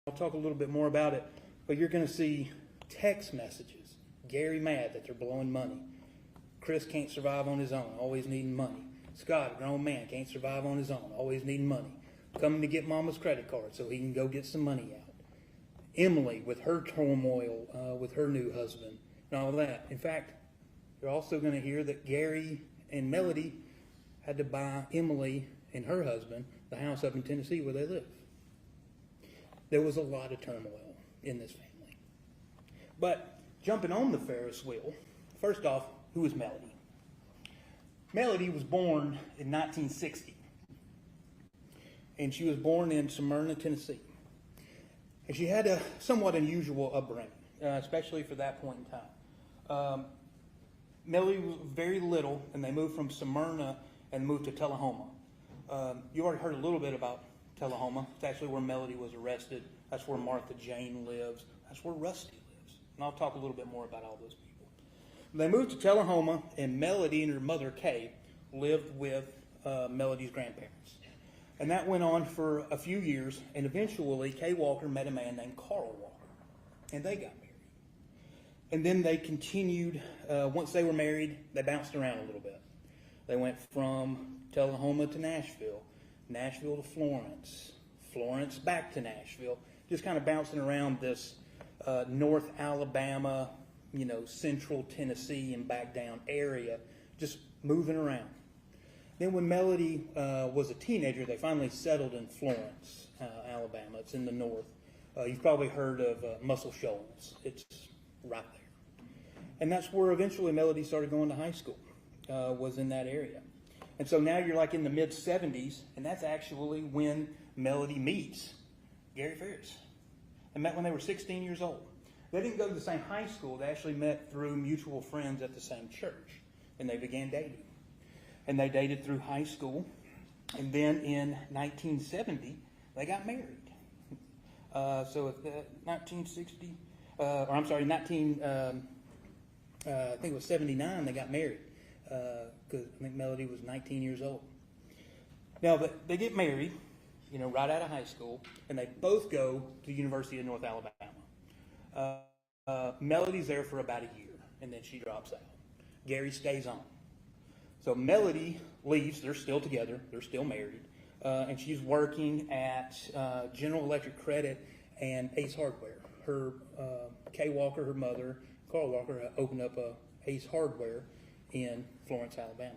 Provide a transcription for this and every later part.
I'll talk a little bit more about it, but you're going to see text messages. Gary mad that they're blowing money. Chris can't survive on his own, always needing money. Scott, a grown man, can't survive on his own, always needing money. Coming to get mama's credit card so he can go get some money out. Emily with her turmoil with her new husband and all that. In fact, you're also going to hear that Gary and Melody had to buy Emily and her husband the house up in Tennessee where they live. There was a lot of turmoil in this family. But jumping on the Ferris wheel, first off, who is Melody? Melody was born in 1960. And she was born in Smyrna, Tennessee. And she had a somewhat unusual upbringing, especially for that point in time. Melody was very little, and they moved from Smyrna and moved to Tullahoma. You already heard a little bit about Tullahoma. It's actually where Melody was arrested. That's where Martha Jane lives. That's where Rusty lives. And I'll talk a little bit more about all those people. They moved to Tullahoma, and Melody and her mother, Kay, lived with Melody's grandparents. And that went on for a few years, and eventually Kay Walker met a man named Carl Walker, and they got married. And then they continued, once they were married, they bounced around a little bit. They went from Tullahoma to Nashville, Nashville to Florence, Florence back to Nashville, just kind of bouncing around this North Alabama, Central Tennessee and back down area, just moving around. Then when Melody was a teenager, they finally settled in Florence, Alabama. It's in the north. You've probably heard of Muscle Shoals. It's right there. And that's where eventually Melody started going to high school, was in that area. And so now you're like in the mid-70s, and that's actually when Melody meets Gary Farris. They met when they were 16 years old. They didn't go to the same high school. They actually met through mutual friends at the same church, and they began dating. And they dated through high school, and then in 1970, they got married. So if 1960, I think it was 79, they got married, because I think Melody was 19 years old. Now, they get married, right out of high school, and they both go to the University of North Alabama. Melody's there for about a year, and then she drops out. Gary stays on. So Melody leaves. They're still together. They're still married. And she's working at General Electric Credit and Ace Hardware. Her Kay Walker, her mother, Carl Walker, opened up a Ace Hardware in Florence, Alabama.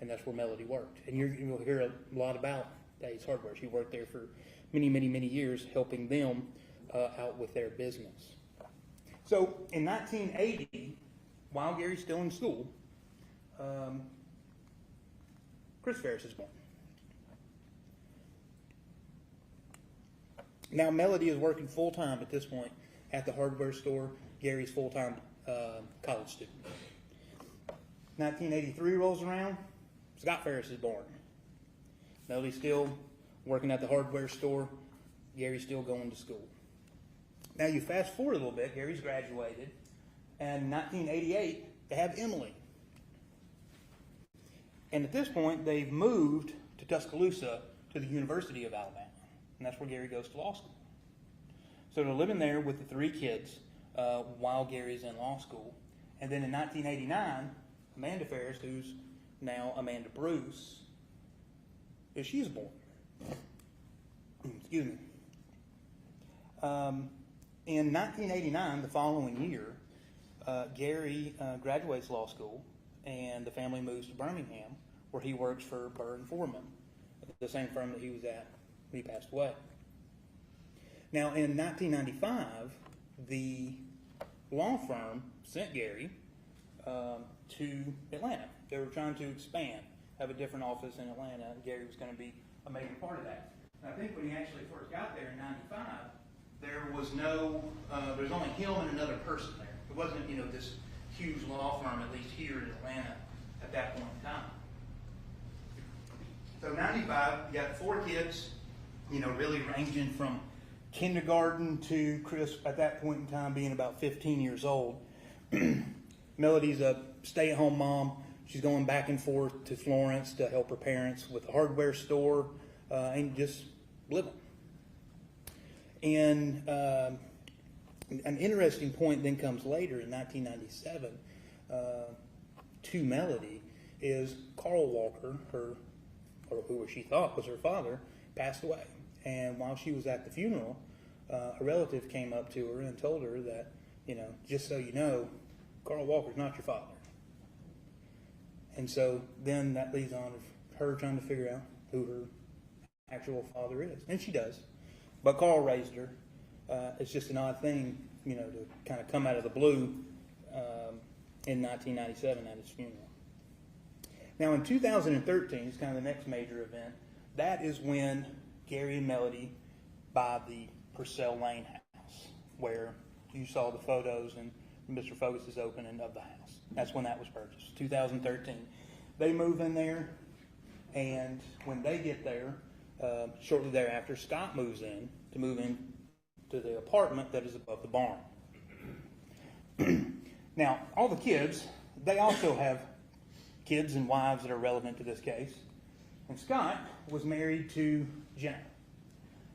And that's where Melody worked. And you'll hear a lot about Ace Hardware. She worked there for many, many, many years, helping them out with their business. So in 1980, while Gary's still in school, Chris Farris is born. Now, Melody is working full-time at this point at the hardware store. Gary's full-time college student. 1983 rolls around. Scott Farris is born. Melody's still working at the hardware store. Gary's still going to school. Now, you fast forward a little bit. Gary's graduated. And in 1988, they have Emily. And at this point, they've moved to Tuscaloosa to the University of Alabama. And that's where Gary goes to law school. So they're living there with the 3 kids while Gary's in law school. And then in 1989, Amanda Farris, who's now Amanda Bruce, she's born. Excuse me. In 1989, the following year, Gary graduates law school, and the family moves to Birmingham, where he works for Burr and Foreman, the same firm that he was at when he passed away. Now, in 1995, the law firm sent Gary to Atlanta. They were trying to expand, have a different office in Atlanta, and Gary was going to be a major part of that. And I think when he actually first got there in 95, there was only him and another person there. It wasn't, this huge law firm, at least here in Atlanta, at that point in time. So 95, you got 4 kids, really ranging from kindergarten to Chris at that point in time being about 15 years old. Melody's a stay-at-home mom. She's going back and forth to Florence to help her parents with a hardware store and just living. And an interesting point then comes later in 1997 to Melody is Carl Walker, or who she thought was her father, passed away. And while she was at the funeral, a relative came up to her and told her that, just so you know, Carl Walker's not your father. And so then that leads on to her trying to figure out who her actual father is. And she does. But Carl raised her. It's just an odd thing, to kind of come out of the blue in 1997 at his funeral. Now in 2013, it's kind of the next major event. That is when Gary and Melody buy the Purcell Lane house, where you saw the photos and Mr. Focus's opening of the house. That's when that was purchased, 2013. They move in there, and when they get there, shortly thereafter, Scott moves in to the apartment that is above the barn. Now, all the kids, they also have kids and wives that are relevant to this case. And Scott was married to Jenna.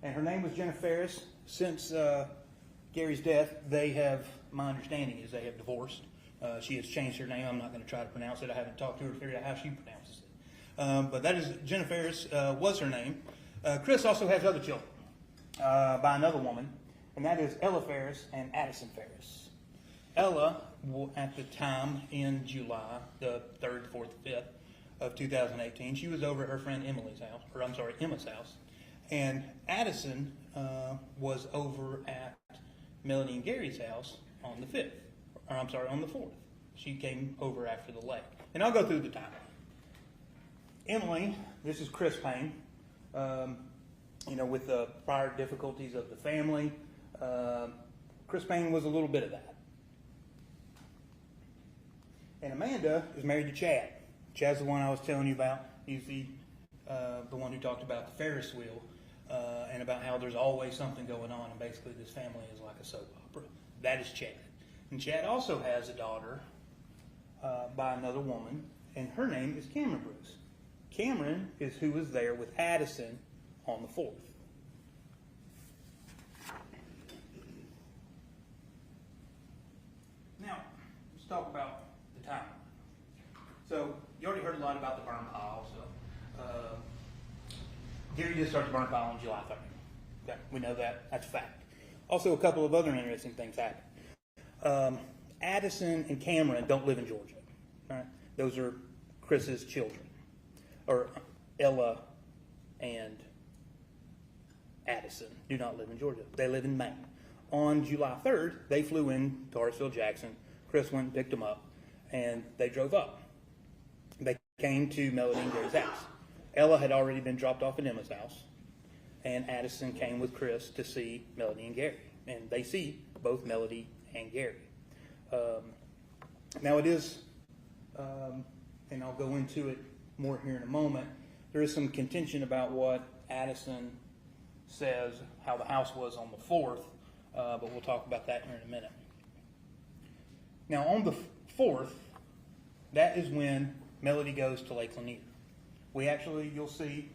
And her name was Jenna Farris. Since Gary's death, they have, my understanding is they have divorced. She has changed her name. I'm not going to try to pronounce it. I haven't talked to her to figure out how she pronounces it. But that is, Jenna Farris was her name. Chris also has other children by another woman, and that is Ella Farris and Addison Farris. Ella, at the time in July, the 3rd, 4th, 5th of 2018, she was over at her friend Emma's house. And Addison was over at Melody and Gary's house on the 5th, on the 4th. She came over after the lake. And I'll go through the timeline. Emily, this is Chris Payne, with the prior difficulties of the family. Chris Payne was a little bit of that. And Amanda is married to Chad. Chad's the one I was telling you about. He's the one who talked about the Ferris wheel and about how there's always something going on, and basically this family is like a soap opera. That is Chad. And Chad also has a daughter by another woman, and her name is Cameron Bruce. Cameron is who was there with Addison on the 4th. Now, let's talk about the timeline. So, you already heard a lot about the burn pile. So, Gary did start the burn pile on July 3rd. Okay, we know that. That's a fact. Also, a couple of other interesting things happened. Addison and Cameron don't live in Georgia. Right? Those are Chris's children. Or Ella and Addison do not live in Georgia. They live in Maine. On July 3rd, they flew in to Hartsville-Jackson. Chris went and picked them up, and they drove up. They came to Melody and Gary's house. Ella had already been dropped off at Emma's house, and Addison came with Chris to see Melody and Gary. And they see both Melody and Gary. Now it is, and I'll go into it more here in a moment, there is some contention about what Addison says, how the house was on the 4th, but we'll talk about that here in a minute. Now on the 4th, that is when Melody goes to Lake Lanier. You'll see,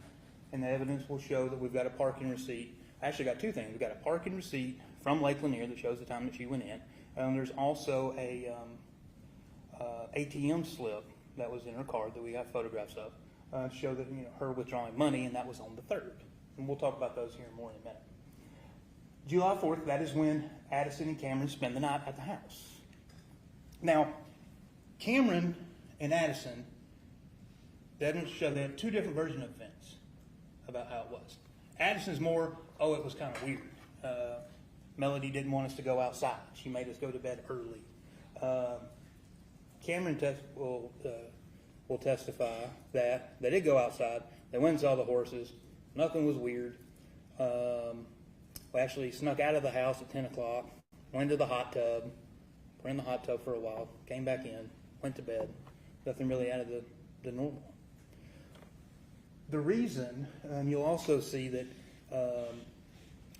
and the evidence will show that we've got a parking receipt. I actually got two things. We've got a parking receipt from Lake Lanier that shows the time that she went in. And there's also a ATM slip that was in her car that we got photographs of to show that her withdrawing money, and that was on the 3rd. And we'll talk about those here more in a minute. July 4th, that is when Addison and Cameron spend the night at the house. Now, Cameron and Addison, they have two different versions of events about how it was. Addison's more, it was kind of weird. Melody didn't want us to go outside. She made us go to bed early. Cameron will testify that they did go outside. They went and saw the horses. Nothing was weird. We actually snuck out of the house at 10 o'clock, went to the hot tub, were in the hot tub for a while, came back in, went to bed. Nothing really out of the normal. The reason, you'll also see that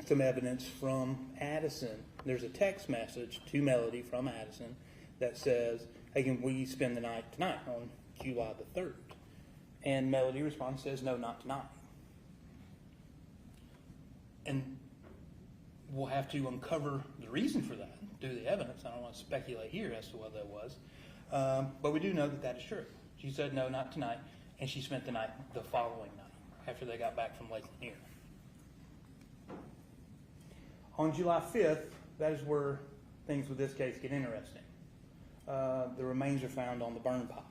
some evidence from Addison. There's a text message to Melody from Addison that says, hey, can we spend the night tonight on July the 3rd? And Melody responds, says, no, not tonight. And we'll have to uncover the reason for that, do the evidence. I don't want to speculate here as to what that was. But we do know that that is true. She said, no, not tonight. And she spent the night the following night after they got back from Lake Lanier. On July 5th, that is where things with this case get interesting. The remains are found on the burn pile.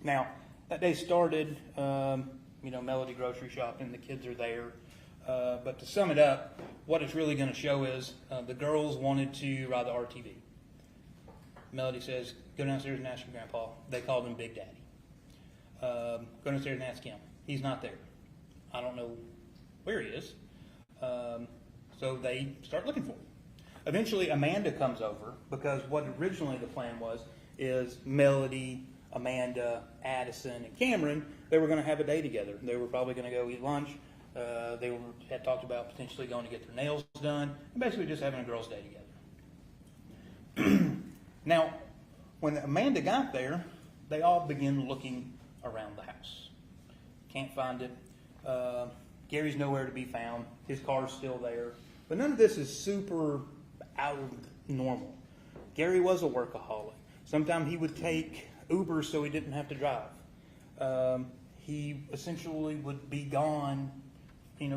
Now, that day started, Melody grocery shopping, the kids are there. But to sum it up, what it's really going to show is the girls wanted to ride the RTV. Melody says, go downstairs and ask your grandpa. They called him Big Daddy. Go downstairs and ask him. He's not there. I don't know where he is. So they start looking for him. Eventually, Amanda comes over because what originally the plan was is Melody, Amanda, Addison, and Cameron, they were going to have a day together. They were probably going to go eat lunch. They had talked about potentially going to get their nails done, and basically just having a girls' day together. Now, when Amanda got there, they all began looking around the house. Can't find it. Gary's nowhere to be found. His car's still there. But none of this is super out of normal. Gary was a workaholic. Sometimes he would take Uber so he didn't have to drive. He essentially would be gone,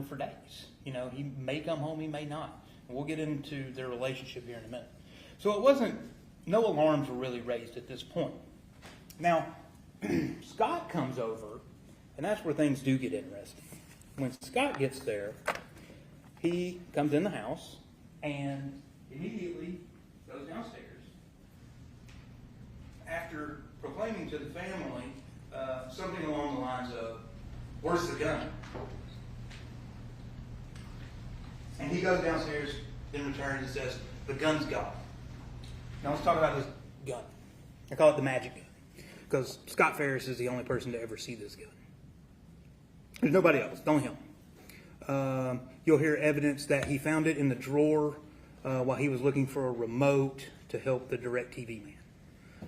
for days. He may come home, he may not. And we'll get into their relationship here in a minute. So no alarms were really raised at this point. Now, Scott comes over, and that's where things do get interesting. When Scott gets there, he comes in the house and immediately goes downstairs. After proclaiming to the family something along the lines of, "Where's the gun?" And he goes downstairs, then returns and says, "The gun's gone." Now let's talk about this gun. I call it the magic gun because Scott Farris is the only person to ever see this gun. There's nobody else, only him. You'll hear evidence that he found it in the drawer while he was looking for a remote to help the DirecTV man.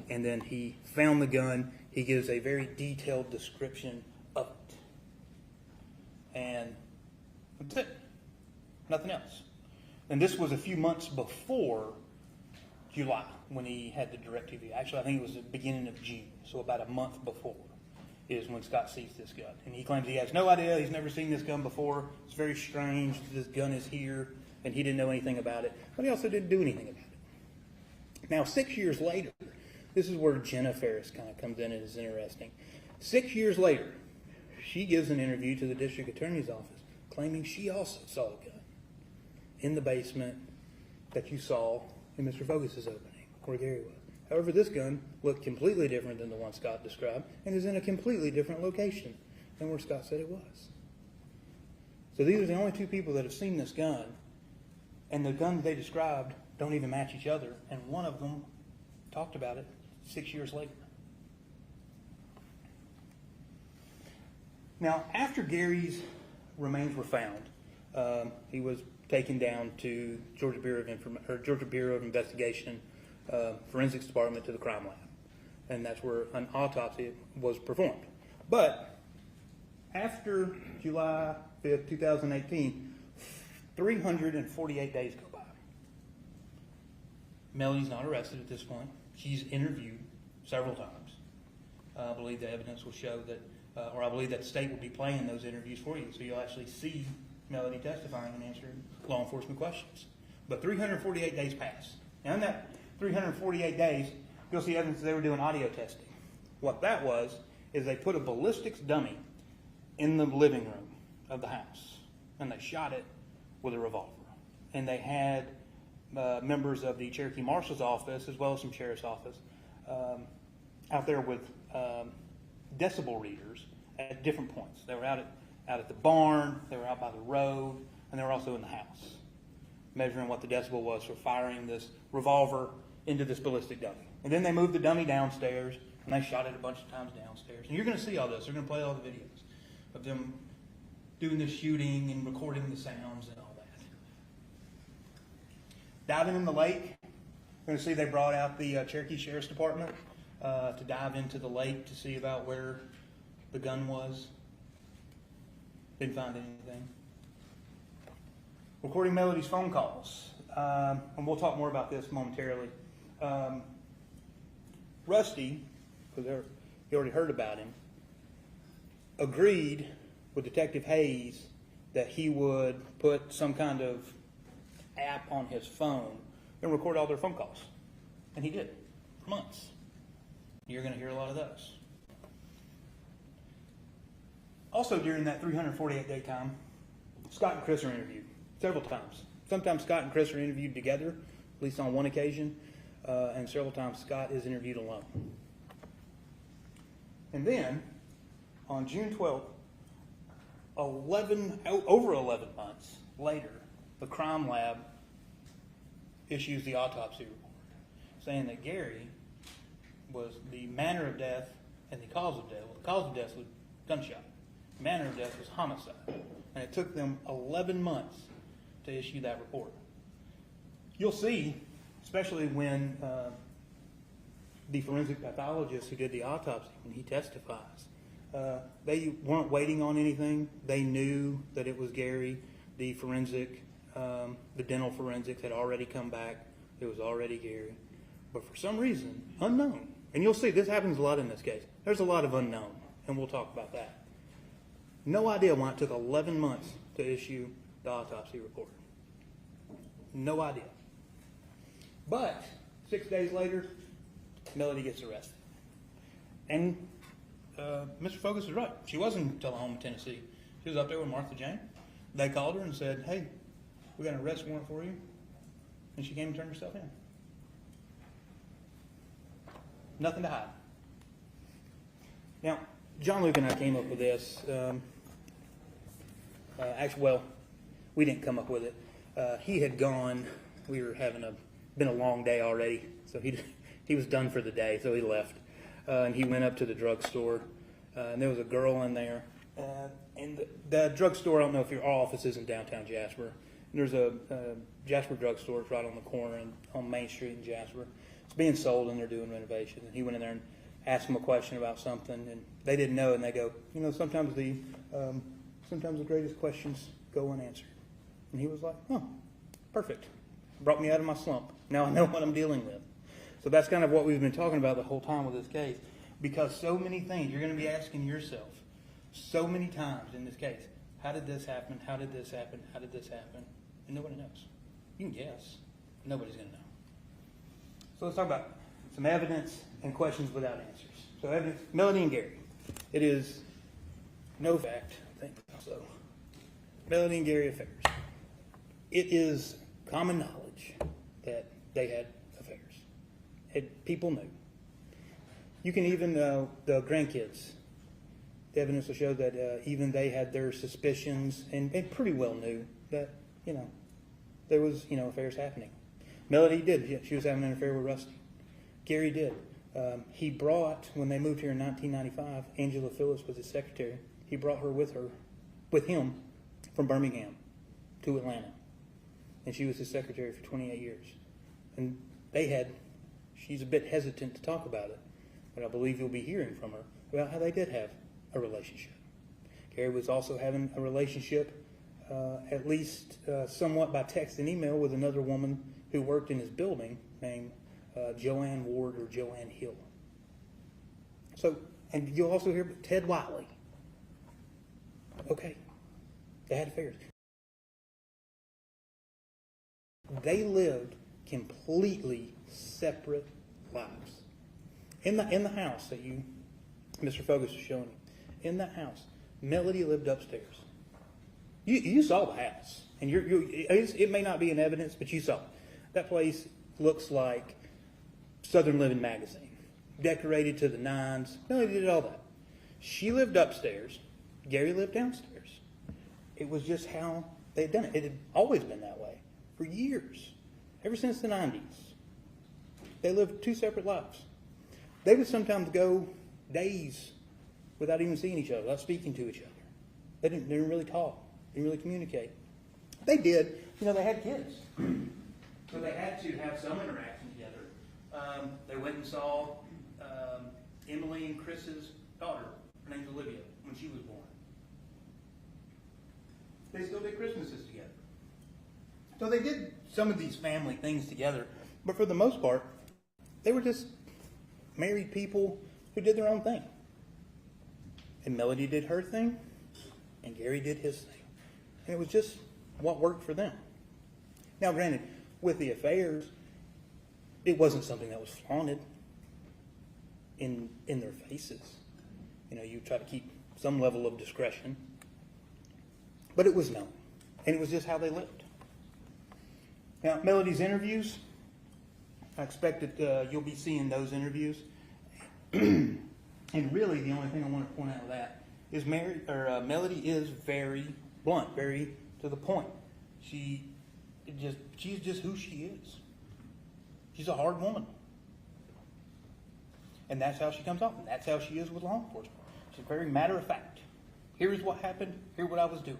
And then he found the gun. He gives a very detailed description of it. And that's it. Nothing else. And this was a few months before July when he had the DirecTV. Actually, I think it was the beginning of June, so about a month before is when Scott sees this gun. And he claims he has no idea. He's never seen this gun before. It's very strange. This gun is here, and he didn't know anything about it. But he also didn't do anything about it. Now, 6 years later, this is where Jenna Farris kind of comes in and is interesting. 6 years later, she gives an interview to the district attorney's office claiming she also saw a gun in the basement that you saw in Mr. Fogus's opening, where Gary was. However, this gun looked completely different than the one Scott described and is in a completely different location than where Scott said it was. So these are the only two people that have seen this gun, and the guns they described don't even match each other, and one of them talked about it 6 years later. Now, after Gary's remains were found, he was taken down to Georgia Bureau of Investigation Forensics Department to the crime lab, and that's where an autopsy was performed. But after July 5th, 2018, 348 days go by. Melody's not arrested at this point. She's interviewed several times. I believe the evidence will show that, or I believe that the state will be playing those interviews for you, so you'll actually see Melody testifying and answering law enforcement questions. But 348 days pass. Now in that 348 days, you'll see evidence they were doing audio testing. What that was is they put a ballistics dummy in the living room of the house, and they shot it with a revolver. And they had members of the Cherokee Marshal's office, as well as some sheriff's office, out there with decibel readers at different points. They were out at the barn, they were out by the road, and they were also in the house, measuring what the decibel was for firing this revolver into this ballistic dummy. And then they moved the dummy downstairs, and they shot it a bunch of times downstairs. And you're going to see all this. They're going to play all the videos of them doing the shooting and recording the sounds and all that. Diving in the lake, you're going to see they brought out the Cherokee Sheriff's Department to dive into the lake to see about where the gun was. Didn't find anything. recording Melody's phone calls. And we'll talk more about this momentarily. Rusty, because you already heard about him, agreed with Detective Hayes that he would put some kind of app on his phone and record all their phone calls. And he did, for months. You're going to hear a lot of those. Also, during that 348-day time, Scott and Chris are interviewed several times. Sometimes Scott and Chris are interviewed together, at least on one occasion, and several times Scott is interviewed alone. And then, on June 12th, over 11 months later, the crime lab issues the autopsy report, saying that Gary was the manner of death and the cause of death. Well, the cause of death was gunshot. The manner of death was homicide. And it took them 11 months to issue that report. You'll see, especially when the forensic pathologist who did the autopsy, when he testifies, they weren't waiting on anything. They knew that it was Gary. The forensic, the dental forensics had already come back. It was already Gary. But for some reason, unknown. And you'll see, this happens a lot in this case. There's a lot of unknown, and we'll talk about that. No idea why it took 11 months to issue the autopsy report. No idea. But 6 days later, Melody gets arrested. And Mr. Focus is right. She wasn't in Tullahoma, Tennessee. She was up there with Martha Jane. They called her and said, hey, we got an arrest warrant for you. And she came and turned herself in. Nothing to hide. Now, John Luke and I came up with this. Actually, well, we didn't come up with it. He had gone. We were been a long day already, so he was done for the day, so he left. And he went up to the drugstore, and there was a girl in there. And the drugstore, I don't know if your office is in downtown Jasper. There's a Jasper drugstore. It's right on the corner on Main Street in Jasper. It's being sold, and they're doing renovations. And he went in there and asked them a question about something, and they didn't know. And they go, sometimes the greatest questions go unanswered. And he was like, oh, perfect. Brought me out of my slump. Now I know what I'm dealing with. So that's kind of what we've been talking about the whole time with this case. Because so many things, you're going to be asking yourself so many times in this case, how did this happen? How did this happen? How did this happen? And nobody knows. You can guess. Nobody's going to know. So let's talk about some evidence and questions without answers. So evidence, Melody and Gary. It is no fact, I think so. Melody and Gary affairs. It is common knowledge that they had affairs. People knew. You can even, the grandkids, the evidence will show that even they had their suspicions and pretty well knew that, there was, affairs happening. Melody did. Yeah, she was having an affair with Rusty. Gary did. He brought, when they moved here in 1995, Angela Phillips was his secretary. He brought her with him from Birmingham to Atlanta. And she was his secretary for 28 years. And she's a bit hesitant to talk about it, but I believe you'll be hearing from her about how they did have a relationship. Gary was also having a relationship, at least somewhat by text and email, with another woman who worked in his building named Joanne Ward or Joanne Hill. So, and you'll also hear Ted Wiley. Okay, they had affairs. They lived completely separate lives. In the house that Mr. Focus was showing you, in that house, Melody lived upstairs. You saw the house, and it may not be in evidence, but you saw it. That place looks like Southern Living magazine, decorated to the nines. Melody did all that. She lived upstairs. Gary lived downstairs. It was just how they had done it. It had always been that way for years, ever since the 90s. They lived two separate lives. They would sometimes go days without even seeing each other, without speaking to each other. They didn't really talk, didn't really communicate. They did. They had kids. So they had to have some interaction together. They went and saw Emily and Chris's daughter. Her name's Olivia, when she was born. They still did Christmases together. So they did some of these family things together, but for the most part, they were just married people who did their own thing. And Melody did her thing, and Gary did his thing. And it was just what worked for them. Now, granted, with the affairs, it wasn't something that was flaunted in their faces. You know, you try to keep some level of discretion. But it was known. And it was just how they lived. Now, Melody's interviews, I expect that you'll be seeing those interviews. And really, the only thing I want to point out of that is Melody is very blunt, very to the point. She's just who she is. She's a hard woman. And that's how she comes off, and that's how she is with law enforcement. She's very matter of fact. Here is what happened, here's what I was doing.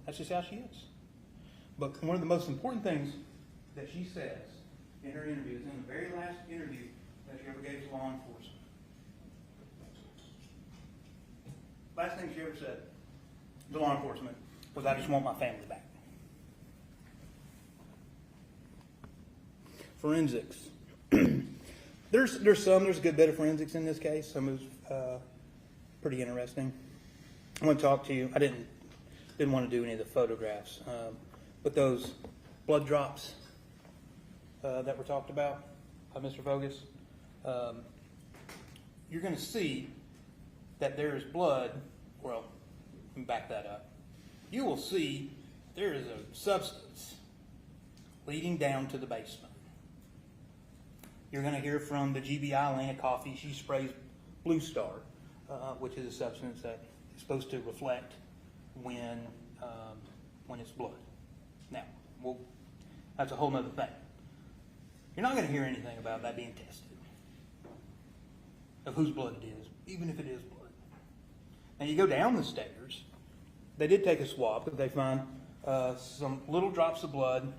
That's just how she is. But one of the most important things that she says in her interviews, in the very last interview that she ever gave to law enforcement, last thing she ever said to law enforcement was, "I just want my family back." Forensics. There's a good bit of forensics in this case. Some is pretty interesting. I want to talk to you. I didn't want to do any of the photographs, but those blood drops that were talked about by Mr. Vogus, you're going to see that there is blood. Well, let me back that up. You will see there is a substance leading down to the basement. You're going to hear from the GBI Lana Coffee. She sprays Blue Star, which is a substance that is supposed to reflect when it's blood. Now, that's a whole other thing. You're not going to hear anything about that being tested, of whose blood it is, even if it is blood. Now, you go down the stairs. They did take a swab, but they find some little drops of blood.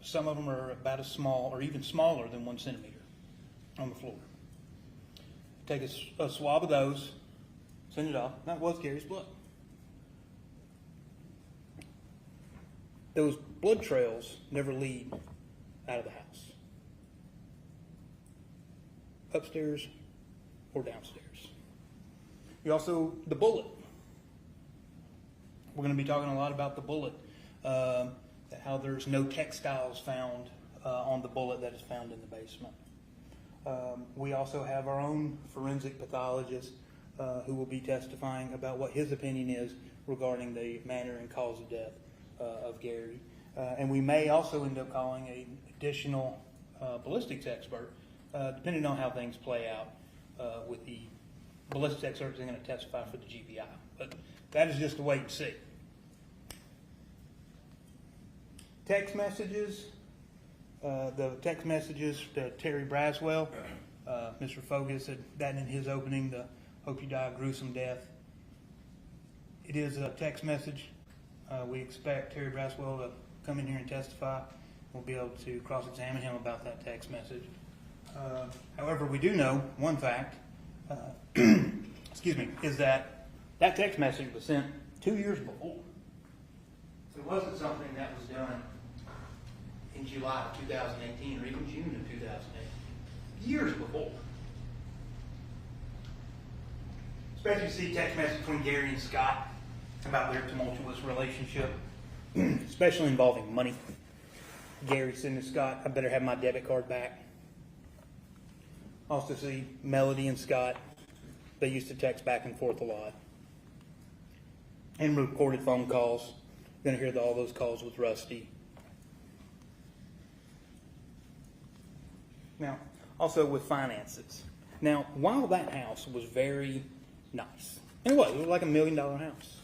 Some of them are about as small or even smaller than 1 centimeter on the floor. Take a swab of those, send it off. That was Gary's blood. Those blood trails never lead out of the house, upstairs or downstairs. You also, the bullet. We're going to be talking a lot about the bullet. How there's no textiles found on the bullet that is found in the basement. We also have our own forensic pathologist who will be testifying about what his opinion is regarding the manner and cause of death of Gary. And we may also end up calling an additional ballistics expert, depending on how things play out with the ballistics expert who's going to testify for the GBI. But that is just a wait and see. Text messages, the text messages to Terry Braswell. Mr. Fogus said that in his opening, the "Hope you die a gruesome death." It is a text message. We expect Terry Braswell to come in here and testify. We'll be able to cross-examine him about that text message. However, we do know one fact, is that text message was sent 2 years before. So it wasn't something that was done in July of 2018 or even June of 2018. Years before. Especially see text message between Gary and Scott about their tumultuous relationship, especially involving money. Gary sending Scott, "I better have my debit card back." Also see Melody and Scott, they used to text back and forth a lot. And recorded phone calls. You're going to hear all those calls with Rusty. Now, also with finances. Now, while that house was very nice, and it was like $1 million house,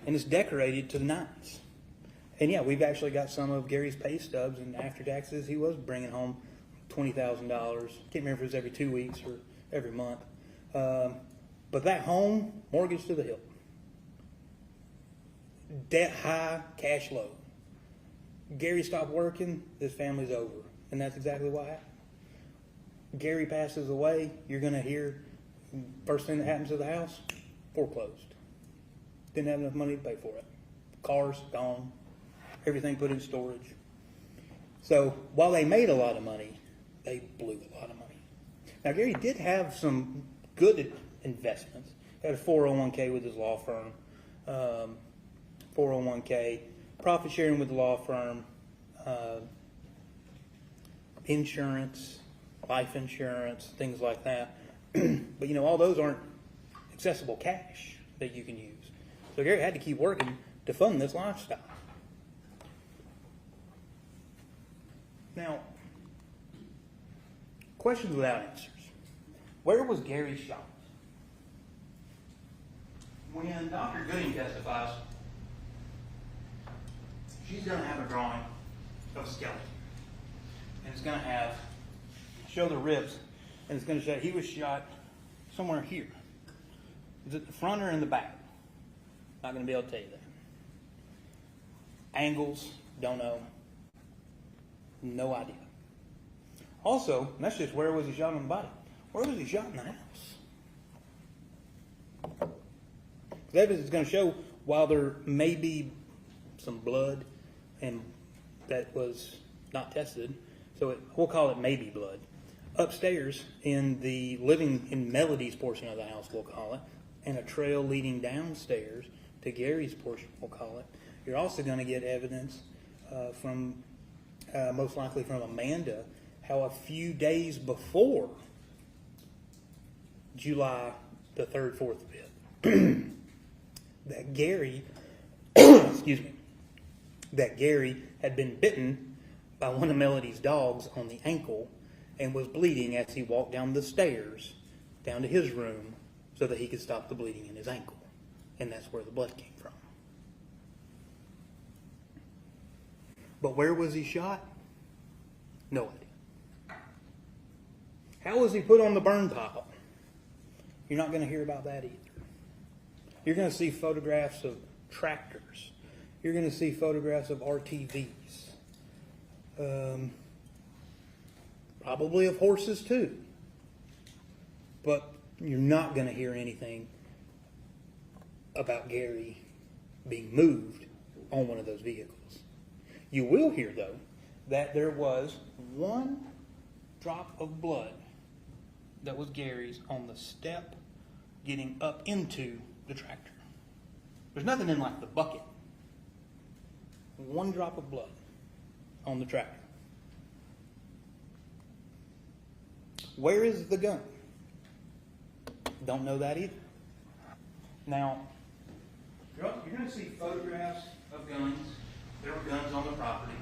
and it's decorated to the nines. And yeah, we've actually got some of Gary's pay stubs, and after taxes, he was bringing home $20,000. Can't remember if it was every 2 weeks or every month. But that home, mortgage to the hilt. Debt high, cash low. Gary stopped working, this family's over. And that's exactly what happened. Gary passes away, you're going to hear, first thing that happens to the house, foreclosed. Didn't have enough money to pay for it. Cars, gone. everything put in storage. So while they made a lot of money, they blew a lot of money. Now, Gary did have some good investments. He had a 401k with his law firm, 401k, profit sharing with the law firm, insurance, life insurance, things like that. But, all those aren't accessible cash that you can use. So Gary had to keep working to fund this lifestyle. Now, questions without answers. Where was Gary shot? When Dr. Gooding testifies, she's going to have a drawing of a skeleton. And it's going to show the ribs, and it's going to show he was shot somewhere here. Is it the front or in the back? Not going to be able to tell you that. Angles, don't know. No idea. Also, and that's just where was he shot on the body. Where was he shot in the house? The evidence is going to show while there may be some blood and that was not tested, so we'll call it maybe blood. Upstairs in the living in Melody's portion of the house, we'll call it, and a trail leading downstairs to Gary's portion, we'll call it. You're also going to get evidence from, most likely from Amanda, how a few days before July the 3rd, 4th, 5th, that Gary, that Gary had been bitten by one of Melody's dogs on the ankle and was bleeding as he walked down the stairs down to his room so that he could stop the bleeding in his ankle. And that's where the blood came from. But where was he shot? No idea. How was he put on the burn pile? You're not going to hear about that either. You're going to see photographs of tractors. You're going to see photographs of RTVs. Probably of horses too. But you're not going to hear anything about Gary being moved on one of those vehicles. You will hear, though, that there was one drop of blood that was Gary's on the step getting up into the tractor. There's nothing in like the bucket. One drop of blood on the tractor. Where is the gun? Don't know that either. Now, you're going to see photographs of guns. There were guns on the property.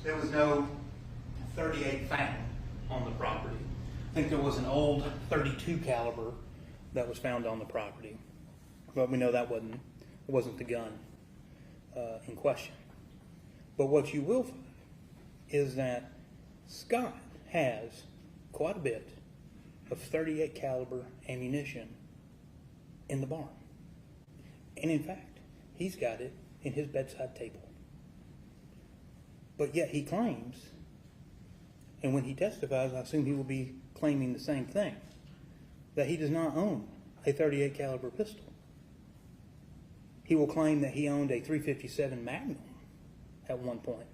There was no .38 found on the property. I think there was an old .32 caliber that was found on the property, but we know that wasn't the gun in question. But what you will find is that Scott has quite a bit of .38 caliber ammunition in the barn, and in fact, he's got it in his bedside table. But yet he claims, and when he testifies, I assume he will be claiming the same thing, that he does not own a .38 caliber pistol. He will claim that he owned a .357 Magnum at one point,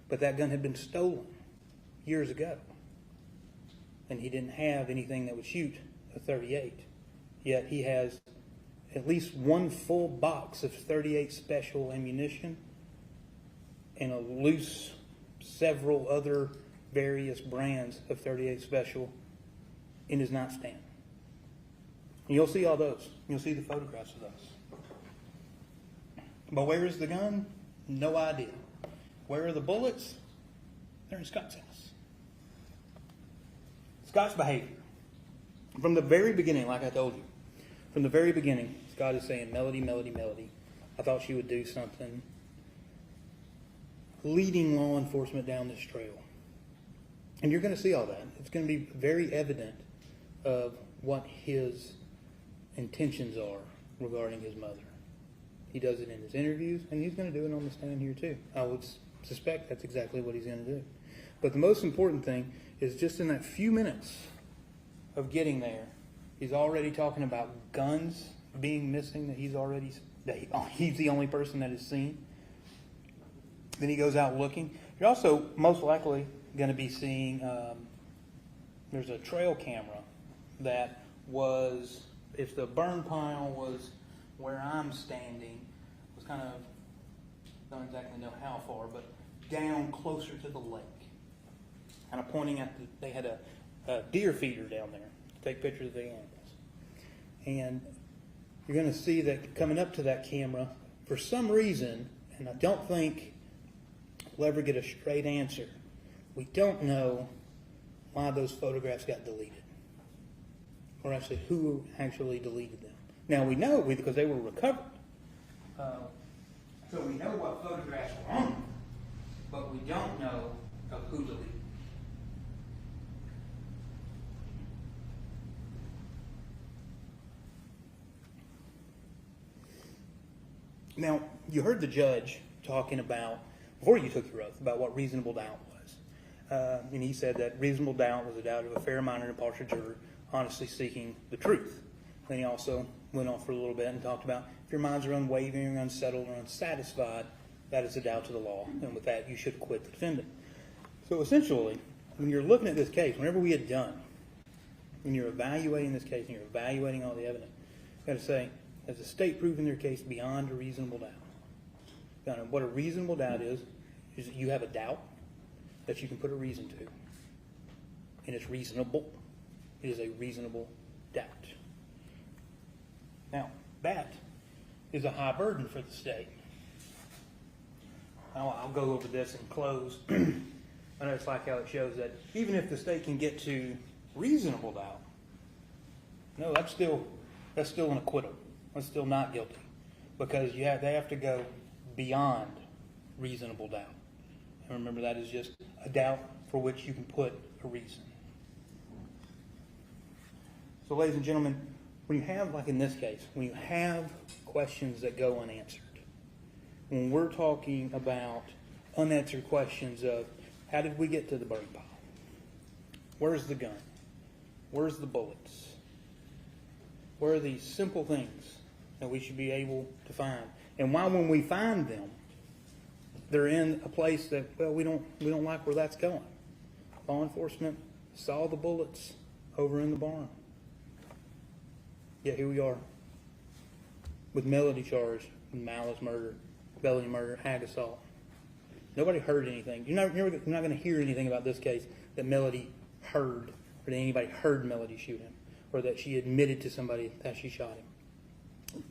but that gun had been stolen years ago, and he didn't have anything that would shoot a .38. Yet he has at least one full box of .38 special ammunition and a loose several other various brands of .38 special in his nightstand. And you'll see all those. You'll see the photographs of those. But where is the gun? No idea. Where are the bullets? They're in Scott's house. Scott's behavior. From the very beginning, like I told you, from the very beginning, Scott is saying, Melody, Melody, Melody. I thought she would do something. Leading law enforcement down this trail. And you're going to see all that. It's going to be very evident of what his intentions are regarding his mother. He does it in his interviews, and he's going to do it on the stand here too. I would suspect that's exactly what he's going to do. But the most important thing is just in that few minutes of getting there, he's already talking about guns being missing that he's already he's the only person that is seen. Then he goes out looking. You're also most likely going to be seeing, there's a trail camera that was, if the burn pile was where I'm standing, was kind of, don't exactly know how far, but down closer to the lake. Kind of pointing at, they had a deer feeder down there to take pictures of the animals. And you're going to see that coming up to that camera, for some reason, and I don't think we'll ever get a straight answer, we don't know why those photographs got deleted. Or actually, who actually deleted them. Now we know because they were recovered. So we know what photographs were on them, but we don't know of who deleted them. Now, you heard the judge talking about, before you took your oath, about what reasonable doubt was. And he said that reasonable doubt was a doubt of a fair-minded and impartial juror honestly seeking the truth. Then he also went on for a little bit and talked about if your minds are unwavering, unsettled, or unsatisfied, that is a doubt to the law. And with that, you should acquit the defendant. So essentially, when you're looking at this case, whenever we had done, when you're evaluating this case and you're evaluating all the evidence, you've got to say, has the state proven their case beyond a reasonable doubt? Now, what a reasonable doubt is that you have a doubt that you can put a reason to. And it's reasonable. It is a reasonable doubt. Now, that is a high burden for the state. I'll go over this and close. I know it's like how it shows that even if the state can get to reasonable doubt, no, that's still an acquittal. That's still not guilty, because they have to go beyond reasonable doubt. And remember, that is just a doubt for which you can put a reason. So, ladies and gentlemen, when you have, like in this case, when you have questions that go unanswered, when we're talking about unanswered questions of how did we get to the burn pile? Where's the gun? Where's the bullets? Where are these simple things that we should be able to find? And why, when we find them, they're in a place that, well, we don't like where that's going. Law enforcement saw the bullets over in the barn. Yet here we are with Melody charged with malice murder, felony murder, ag assault. Nobody heard anything. You're not going to hear anything about this case that Melody heard, or that anybody heard Melody shoot him, or that she admitted to somebody that she shot him.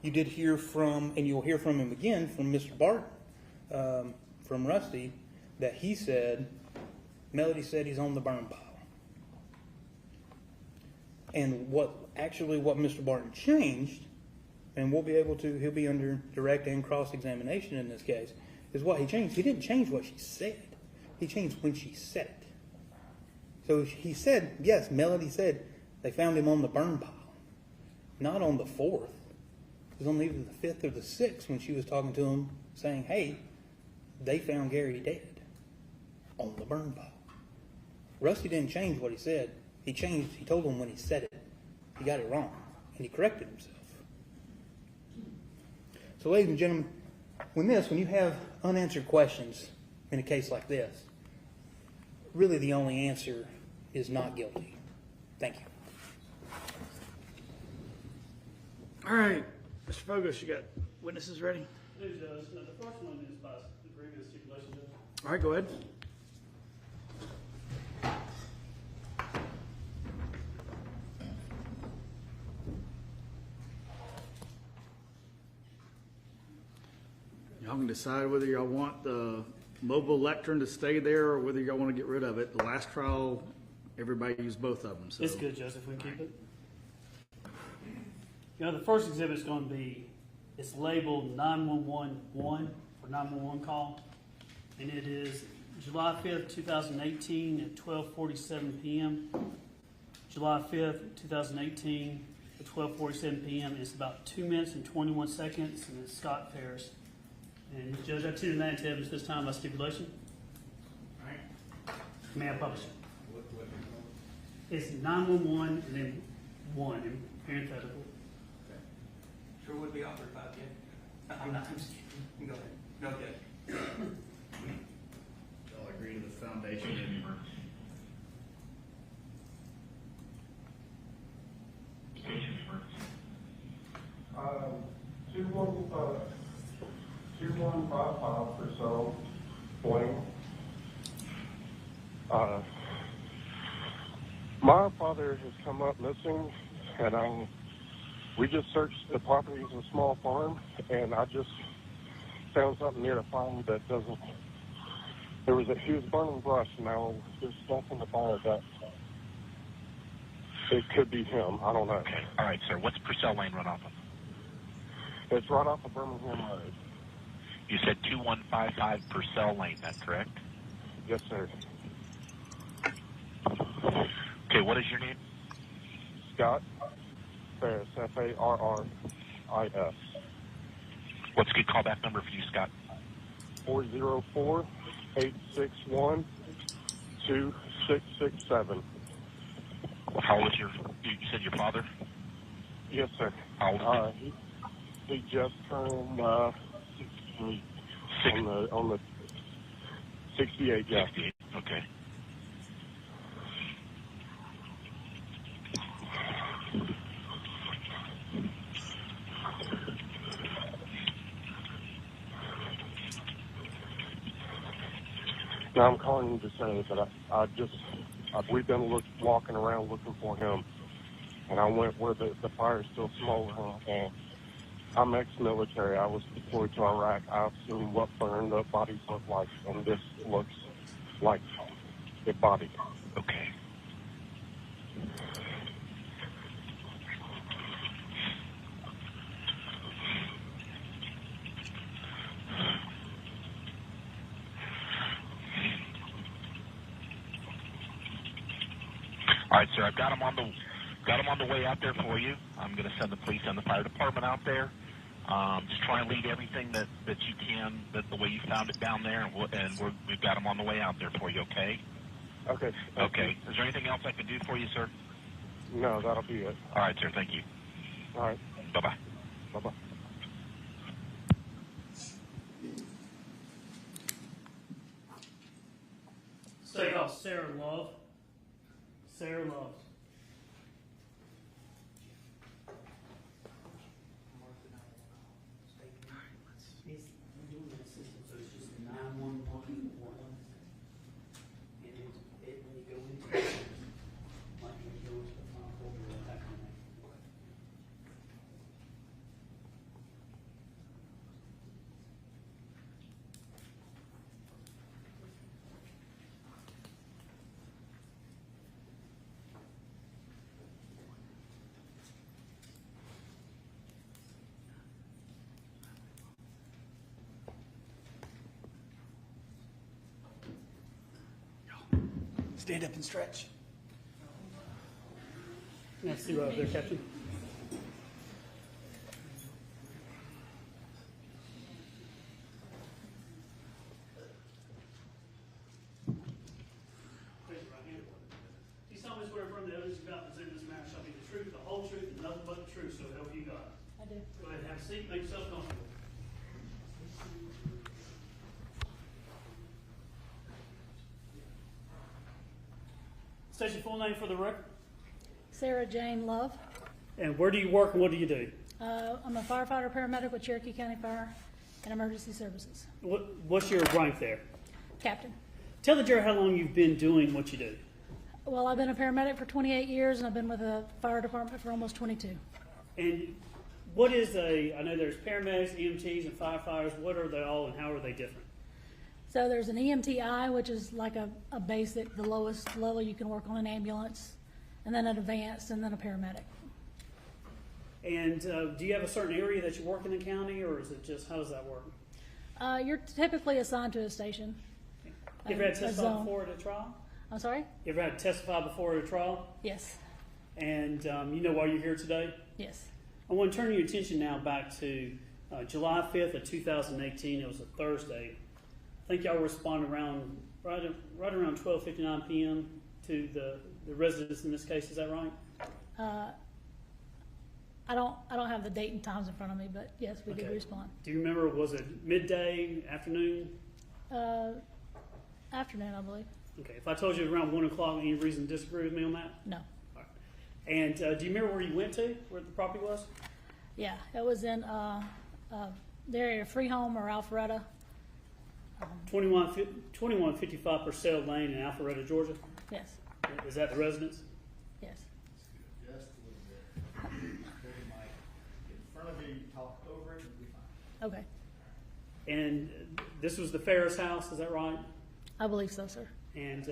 You did hear from, and you'll hear from him again, from Mr. Barton, from Rusty, that he said, Melody said he's on the burn pile. And what Mr. Barton changed, and he'll be under direct and cross-examination in this case, is what he changed. He didn't change what she said. He changed when she said it. So he said, yes, Melody said they found him on the burn pile, not on the 4th. It was on either the 5th or the 6th when she was talking to him saying, hey, they found Gary dead on the burn pile. Rusty didn't change what he said. He told him when he said it, he got it wrong, and he corrected himself. So, ladies and gentlemen, when you have unanswered questions in a case like this, really the only answer is not guilty. Thank you. All right, Mr. Fogus, you got witnesses ready? I do, Judge. The first one is by agreement of stipulation, Judge. All right, go ahead. Y'all can decide whether y'all want the mobile lectern to stay there or whether y'all want to get rid of it. The last trial, everybody used both of them. So. It's good, Judge, if we keep it. You know, the first exhibit is going to be, it's labeled 911-1 for 911 call, and it is July 5th, 2018 at 12:47 p.m. July 5th, 2018 at 12:47 p.m. It's about 2 minutes and 21 seconds, and it's Scott Farris. And Judge, I tune that into evidence this time by stipulation. All right. May I publish it? It's 911 and then 1 in parenthetical. Sure would be offered 5K. I'm not, I'm just kidding. Go ahead. No, okay. Y'all agree to the foundation and Two one five five for sale, Blaine. My father has come up missing, and we just searched the property. It's a small farm, and I just found something near the farm that doesn't. He was burning brush. Now there's stuff in the fire that it could be him. I don't know. Okay. All right, sir. What's Purcell Lane run off of? It's right off of Birmingham Road. You said 2155 Purcell Lane, that's correct? Yes, sir. Okay, what is your name? Scott Farris, Farris. What's a good callback number for you, Scott? 404-861-2667. How old is you said your father? Yes, sir. How old is He just turned 68 on the 68, yeah. 68, okay. Now I'm calling you to say that we've been walking around looking for him, and I went where the fire's still smoldering, and I'm ex-military. I was deployed to Iraq. I've seen what burned up bodies look like, and this looks like a body. Okay. All right, sir. I've got him on the way out there for you. I'm going to send the police and the fire department out there. Just try and lead everything that you can, the way you found it down there, and we've got him on the way out there for you. Okay. Okay. Okay. Is there anything else I can do for you, sir? No, that'll be it. All right, sir. Thank you. All right. Bye-bye. Bye-bye. State off Sarah Love. Sarah Love. He's doing that system, so it's just 911 one. And it when you go into it, like when you go into the final folder, that kind of thing. Stand up and stretch. That's you right there, Captain. Raise your right hand. Do you solemnly swear affirm the evidence you're about to present in this matter shall be the truth, the whole truth, and nothing but the truth, so help you God? I do. Go ahead and have a seat, make yourself comfortable. State your full name for the record. Sarah Jane Love. And where do you work and what do you do? I'm a firefighter paramedic with Cherokee County Fire and Emergency Services. What's your rank there? Captain. Tell the jury how long you've been doing what you do. Well, I've been a paramedic for 28 years and I've been with the fire department for almost 22. And what is I know there's paramedics, EMTs, and firefighters. What are they all and how are they different? So there's an EMTI, which is like a basic, the lowest level you can work on an ambulance, and then an advanced, and then a paramedic. And do you have a certain area that you work in the county, or is it just, how does that work? You're typically assigned to a station. You ever had to A testify zone. before at a trial? I'm sorry? You ever had to testify before at a trial? Yes. And you know why you're here today? Yes. I want to turn your attention now back to July 5th of 2018. It was a Thursday. I think y'all responded around right around 12:59 p.m. to the residents in this case. Is that right? I don't have the date and times in front of me, but yes, we did Okay. respond. Do you remember, was it midday, afternoon? Afternoon, I believe. Okay, if I told you around 1 o'clock, any reason to disagree with me on that? No. And do you remember where you went to, where the property was? Yeah, it was in the area of Freeholm or Alpharetta. 2155 Purcell Lane in Alpharetta, Georgia. Yes, Is that the residence? yes. Just a little bit. Hold the mic in front of you, talk over it, and be fine. Okay, And this was the Farris house, is that right? I believe so, sir. And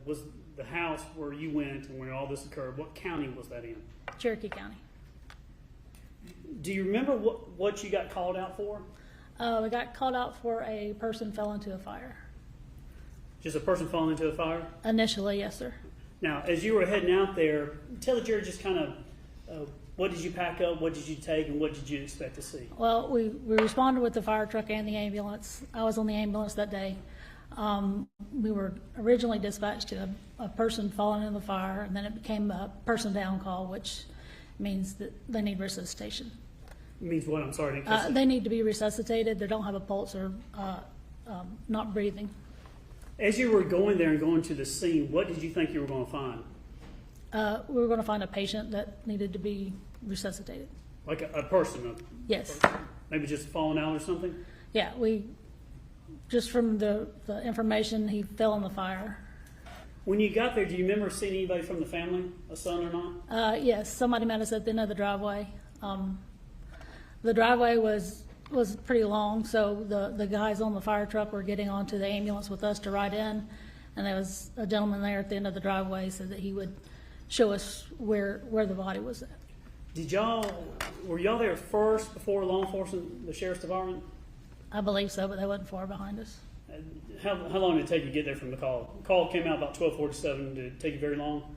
was the house where you went and where all this occurred, what county was that in? Cherokee County. Do you remember what you got called out for? We got called out for a person fell into a fire. Just a person falling into a fire? Initially, yes, sir. Now, as you were heading out there, tell the jury just kind of what did you pack up, what did you take, and what did you expect to see? Well, we responded with the fire truck and the ambulance. I was on the ambulance that day. We were originally dispatched to a person falling in the fire, and then it became a person down call, which means that they need resuscitation. Means what? I'm sorry. I didn't catch that. They need to be resuscitated. They don't have a pulse or not breathing. As you were going there and going to the scene, what did you think you were going to find? We were going to find a patient that needed to be resuscitated. Like a person, Yes. maybe just falling out or something? Yeah, we, just from the information, he fell in the fire. When you got there, do you remember seeing anybody from the family, a son or not? Yes, somebody met us at the end of the driveway. The driveway was pretty long, so the guys on the fire truck were getting onto the ambulance with us to ride in, and there was a gentleman there at the end of the driveway said that he would show us where the body was at. Were y'all there first before law enforcement, the sheriff's department? I believe so, but they wasn't far behind us. How long did it take you to get there from the call? The call came out about 12:47. Did it take you very long?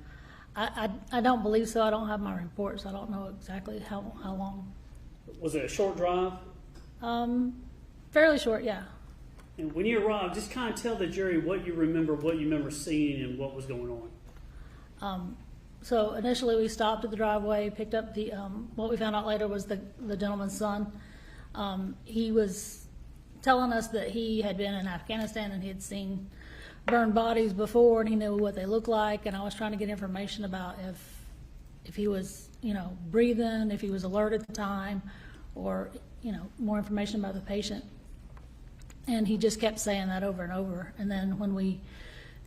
I don't believe so. I don't have my reports. I don't know exactly how long. Was it a short drive? Fairly short, yeah. And when you arrived, just kind of tell the jury what you remember seeing and what was going on. So initially we stopped at the driveway, picked up the, what we found out later was the gentleman's son. He was telling us that he had been in Afghanistan and he had seen burned bodies before and he knew what they looked like. And I was trying to get information about if he was, breathing, if he was alert at the time, or, more information about the patient. And he just kept saying that over and over. And then when we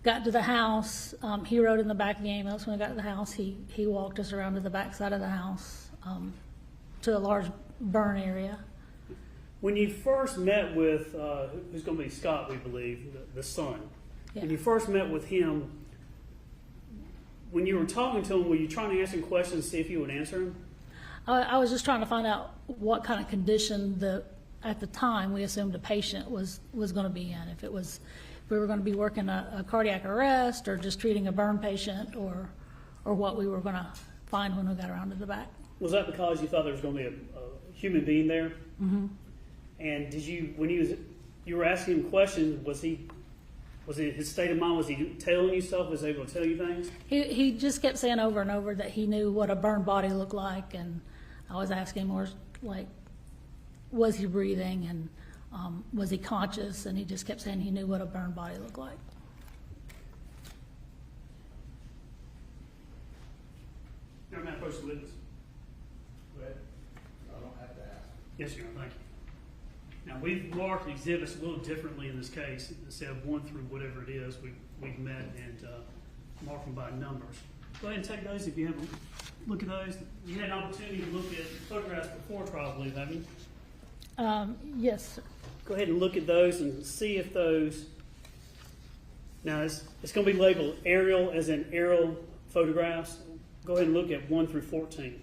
got to the house, he rode in the back of the ambulance. When we got to the house, he walked us around to the back side of the house to a large burn area. When you first met with, who's going to be Scott, we believe, the son, Yeah. when you first met with him, when you were talking to him, were you trying to ask him questions to see if he would answer them? I was just trying to find out what kind of condition at the time we assumed a patient was going to be in. If we were going to be working a cardiac arrest or just treating a burn patient or what we were going to find when we got around to the back. Was that because you thought there was going to be a human being there? Mm-hmm. And did you, when you were asking him questions, was it his state of mind? Was he telling you stuff? Was he able to tell you things? He just kept saying over and over that he knew what a burned body looked like, and I was asking him more like, was he breathing and was he conscious? And he just kept saying he knew what a burned body looked like. You're not supposed to witness. Go ahead. I don't have to ask. Yes, Your Honor. Thank you. Now, we've marked exhibits a little differently in this case. Instead of 1 through whatever it is, we've met and marked them by numbers. Go ahead and take those if you have a look at those. You had an opportunity to look at photographs before trial, I believe, haven't you? Yes, sir. Go ahead and look at those and see if those. Now, it's going to be labeled aerial, as in aerial photographs. Go ahead and look at 1 through 14.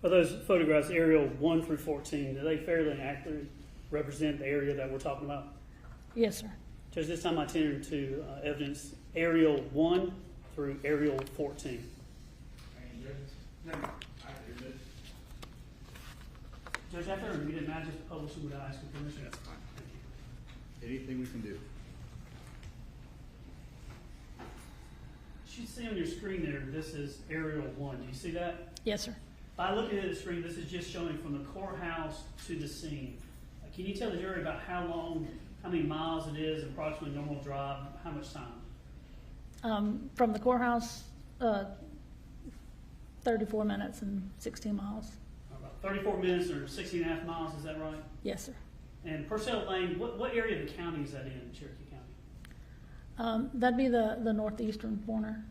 Are those photographs, aerial 1 through 14, do they fairly accurately represent the area that we're talking about? Yes, sir. Judge, this time I tender to evidence aerial 1 through aerial 14. Judge, after we didn't I just publish them without asking permission? That's fine. Anything we can do. You should see on your screen there, this is aerial 1. Do you see that? Yes, sir. By looking at the screen, this is just showing from the courthouse to the scene. Can you tell the jury about how long, how many miles it is, approximately normal drive, how much time? From the courthouse, 34 minutes and 16 miles. About 34 minutes or 16 and a half miles, is that right? Yes, sir. And Purcell Lane, what area of the county is that in, Cherokee County? That'd be the northeastern corner.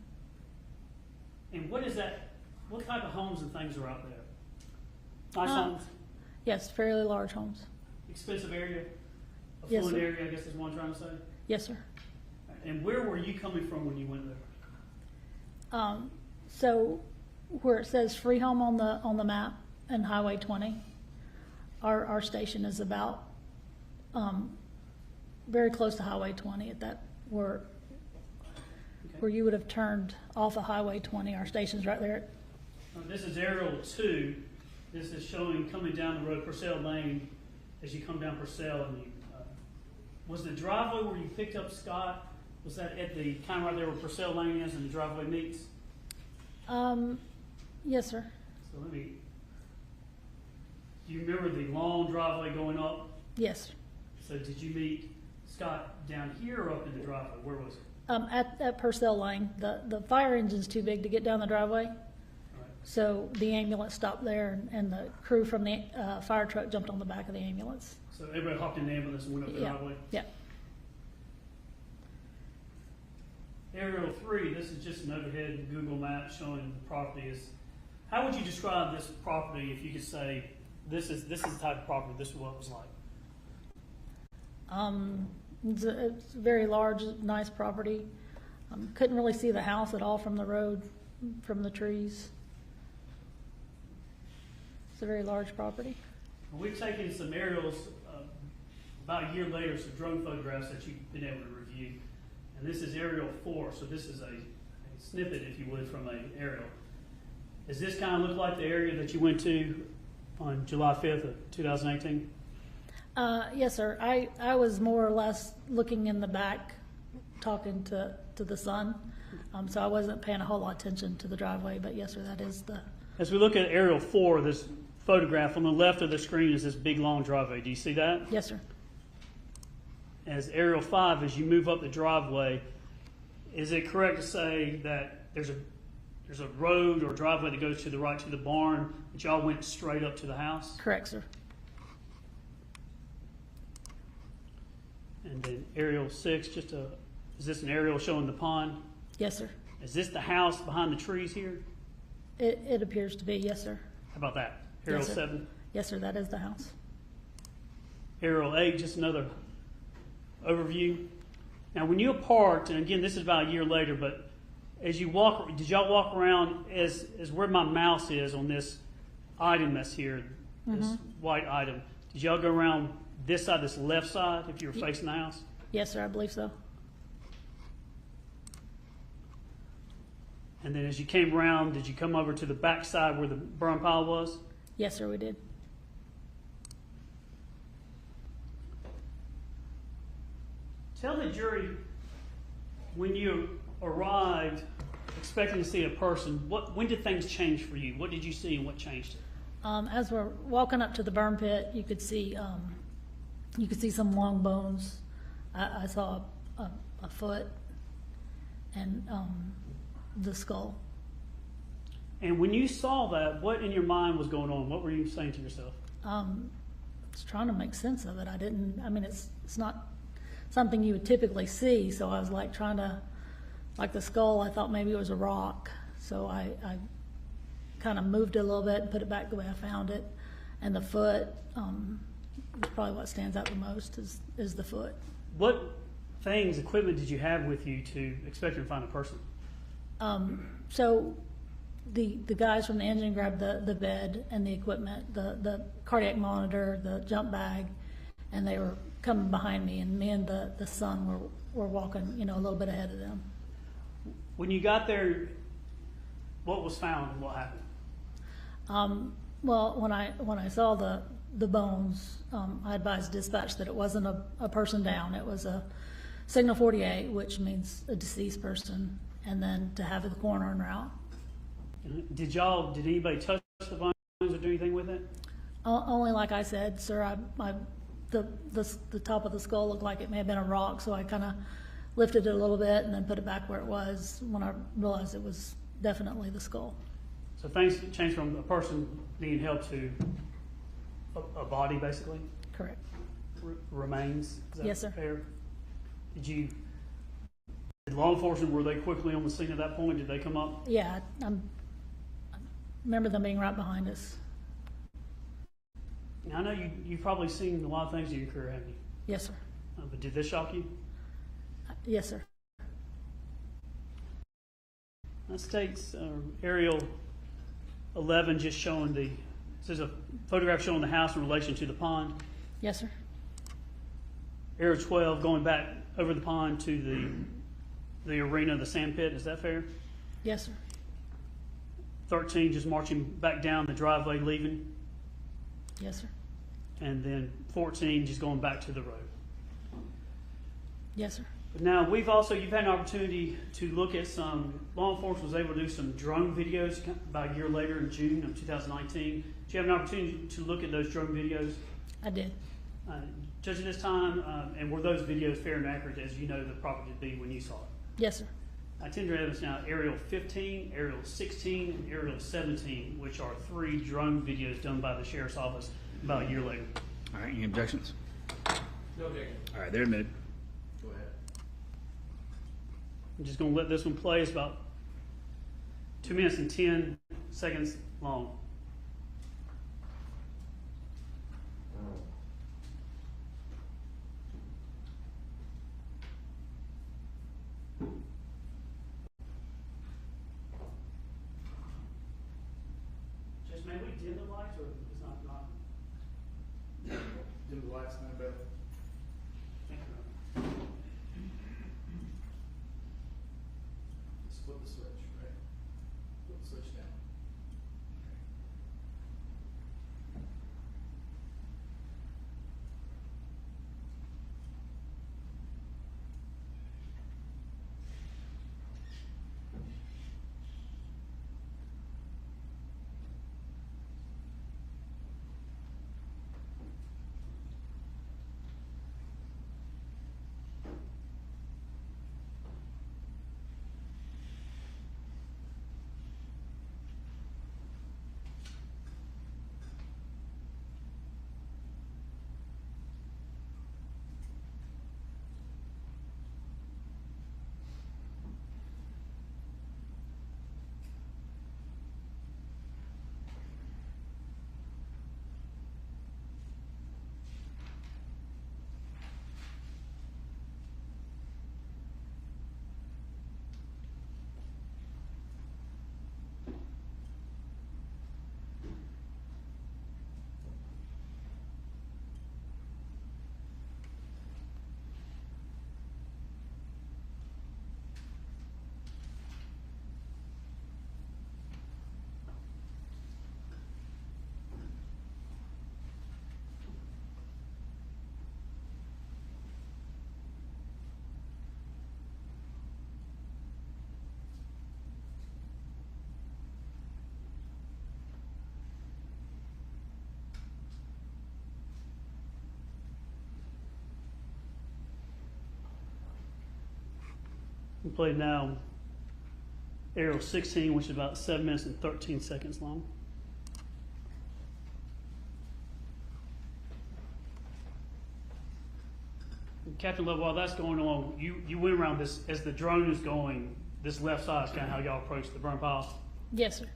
And what is that, what type of homes and things are out there? Nice homes? Yes, fairly large homes. Expensive area? Yes, Affluent sir. area, I guess is what I'm trying to say? Yes, sir. And where were you coming from when you went there? So where it says free home on the map and Highway 20, our station is about very close to Highway 20 at that where you would have turned off of Highway 20. Our station's right there. This is aerial 2. This is showing coming down the road, Purcell Lane, as you come down Purcell. And you, was the driveway where you picked up Scott, was that at the kind of right there where Purcell Lane is and the driveway meets? Yes, sir. So do you remember the long driveway going up? Yes, sir. So did you meet Scott down here or up in the driveway? Where was it? At Purcell Lane. The fire engine's too big to get down the driveway. All right. So the ambulance stopped there, and the crew from the fire truck jumped on the back of the ambulance. So everybody hopped in the ambulance and went up the Yeah. driveway? Yeah. Aerial 3, this is just an overhead Google map showing the property is. How would you describe this property if you could say, this is the type of property, this is what it was like? It's a very large, nice property. Couldn't really see the house at all from the road, from the trees. It's a very large property. We've taken some aerials about a year later, some drone photographs that you've been able to review. And this is aerial 4, so this is a snippet, if you would, from an aerial. Does this kind of look like the area that you went to on July 5th of 2018? Yes, sir. I was more or less looking in the back, talking to the son. So I wasn't paying a whole lot of attention to the driveway, but yes, sir, that is the. As we look at aerial 4, this photograph on the left of the screen is this big long driveway. Do you see that? Yes, sir. As aerial 5, as you move up the driveway, is it correct to say that there's a road or driveway that goes to the right to the barn, but y'all went straight up to the house? Correct, sir. And then aerial 6, is this an aerial showing the pond? Yes, sir. Is this the house behind the trees here? It appears to be. Yes, sir. How about that? Aerial Yes, sir. 7? Yes, sir. That is the house. Aerial 8, just another overview. Now, when you parked, and again, this is about a year later, but as you walk, did y'all walk around as where my mouse is on this item that's here, this white item? Did y'all go around this side, this left side, if you were facing the house? Yes, sir. I believe so. And then as you came around, did you come over to the back side where the burn pile was? Yes, sir. We did. Tell the jury, when you arrived expecting to see a person, when did things change for you? What did you see and what changed it? As we're walking up to the burn pit, you could see some long bones. I saw a foot and the skull. And when you saw that, what in your mind was going on? What were you saying to yourself? I was trying to make sense of it. It's not something you would typically see, so I was like trying to, like the skull, I thought maybe it was a rock. So I kind of moved it a little bit and put it back the way I found it. And the foot, is probably what stands out the most is the foot. What equipment did you have with you to expect to find a person? So the guys from the engine grabbed the bed and the equipment, the cardiac monitor, the jump bag, and they were coming behind me, and me and the son were walking, a little bit ahead of them. When you got there, what was found and what happened? Well, when I saw the bones, I advised dispatch that it wasn't a person down. It was a signal 48, which means a deceased person, and then to have the coroner en route. Did anybody touch the bones or do anything with it? Only like I said, sir, the top of the skull looked like it may have been a rock, so I kind of lifted it a little bit and then put it back where it was when I realized it was definitely the skull. So things changed from a person needing help to a body, basically? Correct. Remains? Is that Yes, sir. fair? Did law enforcement, were they quickly on the scene at that point? Did they come up? Yeah, I remember them being right behind us. Now, I know you've probably seen a lot of things in your career, haven't you? Yes, sir. But did this shock you? Yes, sir. Let's take aerial 11, just showing this is a photograph showing the house in relation to the pond. Yes, sir. Aerial 12 going back over the pond to the arena, the sand pit. Is that fair? Yes, sir. 13 just marching back down the driveway, leaving. Yes, sir. And then 14 just going back to the road. Yes, sir. But now you've had an opportunity to look at law enforcement was able to do some drone videos about a year later in June of 2019. Did you have an opportunity to look at those drone videos? I did. Judge, at this time, and were those videos fair and accurate as you know the property to be when you saw it? Yes, sir. I tender evidence now, aerial 15, aerial 16, and aerial 17, which are 3 drone videos done by the sheriff's office about a year later. All right, any objections? No objection. All right, they're admitted. Go ahead. I'm just going to let this one play. It's about 2 minutes and 10 seconds long. Just may we dim the lights or it's not? Dim the lights, no better. Thank you. Just flip the switch, right? Flip the switch down. We play now aerial 16, which is about 7 minutes and 13 seconds long. Captain Love, while that's going on, you went around this, as the drone is going, this left side is kind of how y'all approach the burn pile. Yes, sir.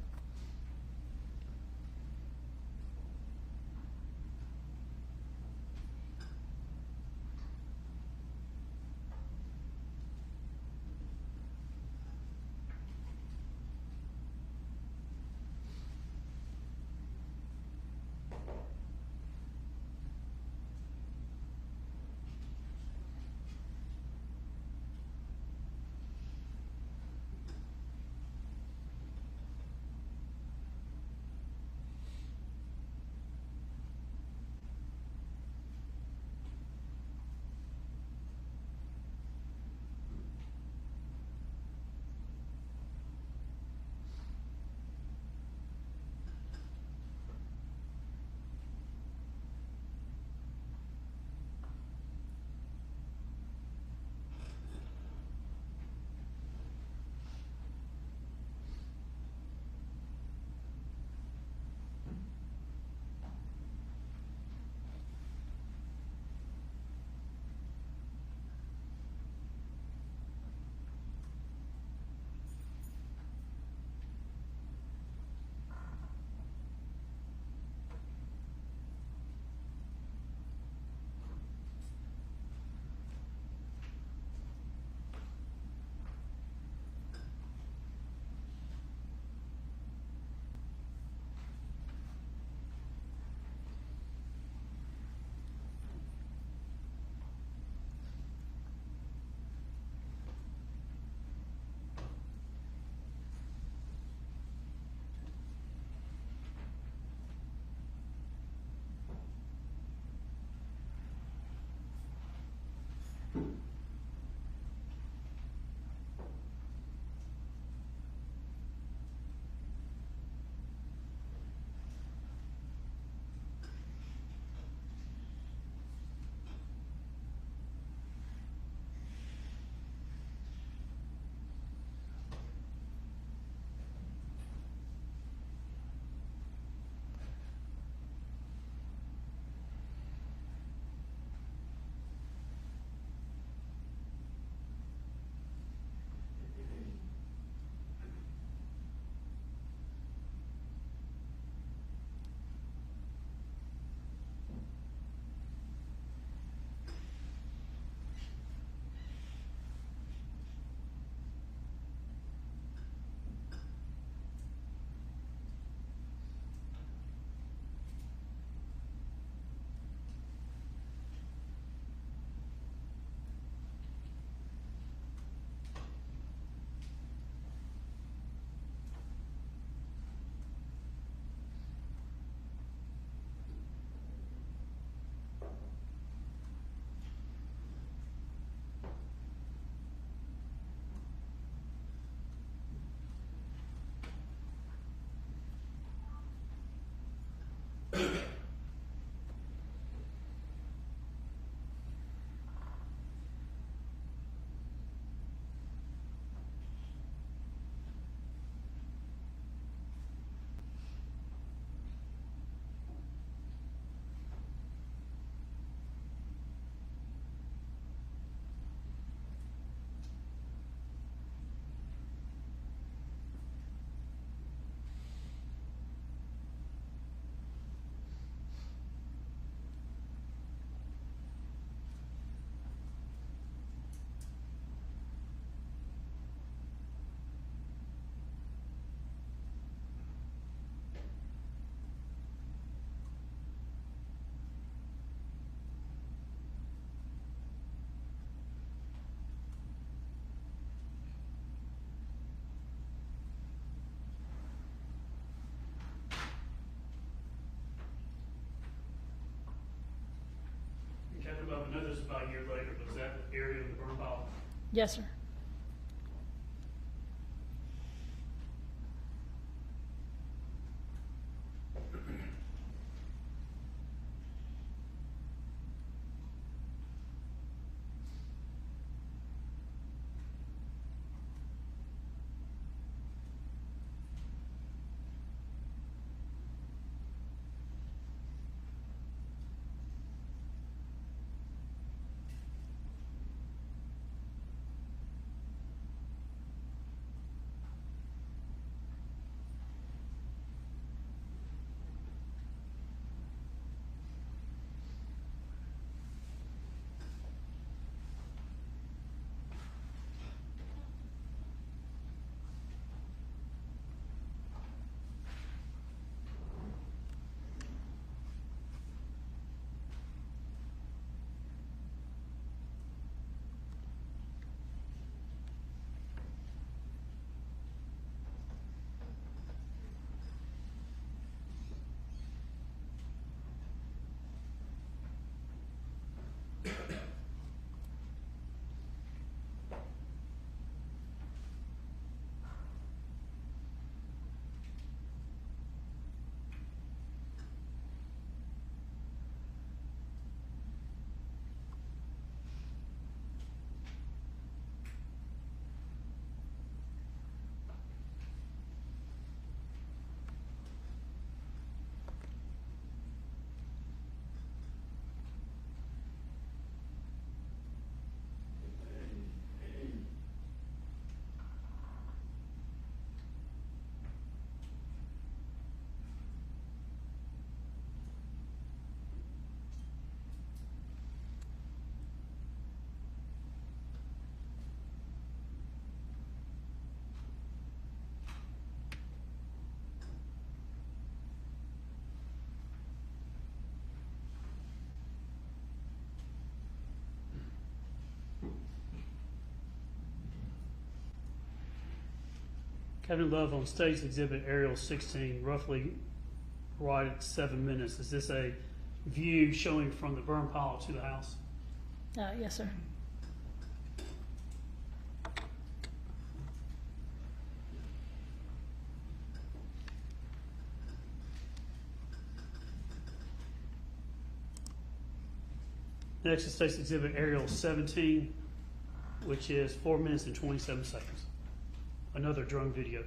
talking about, I know this is about a year later, but is that the area of the burn pile? Yes, sir. Captain Love, on State's Exhibit Aerial 16, roughly right at 7 minutes, is this a view showing from the burn pile to the house? Yes, sir. Next is State's Exhibit Aerial 17, which is 4 minutes and 27 seconds. Another drone video.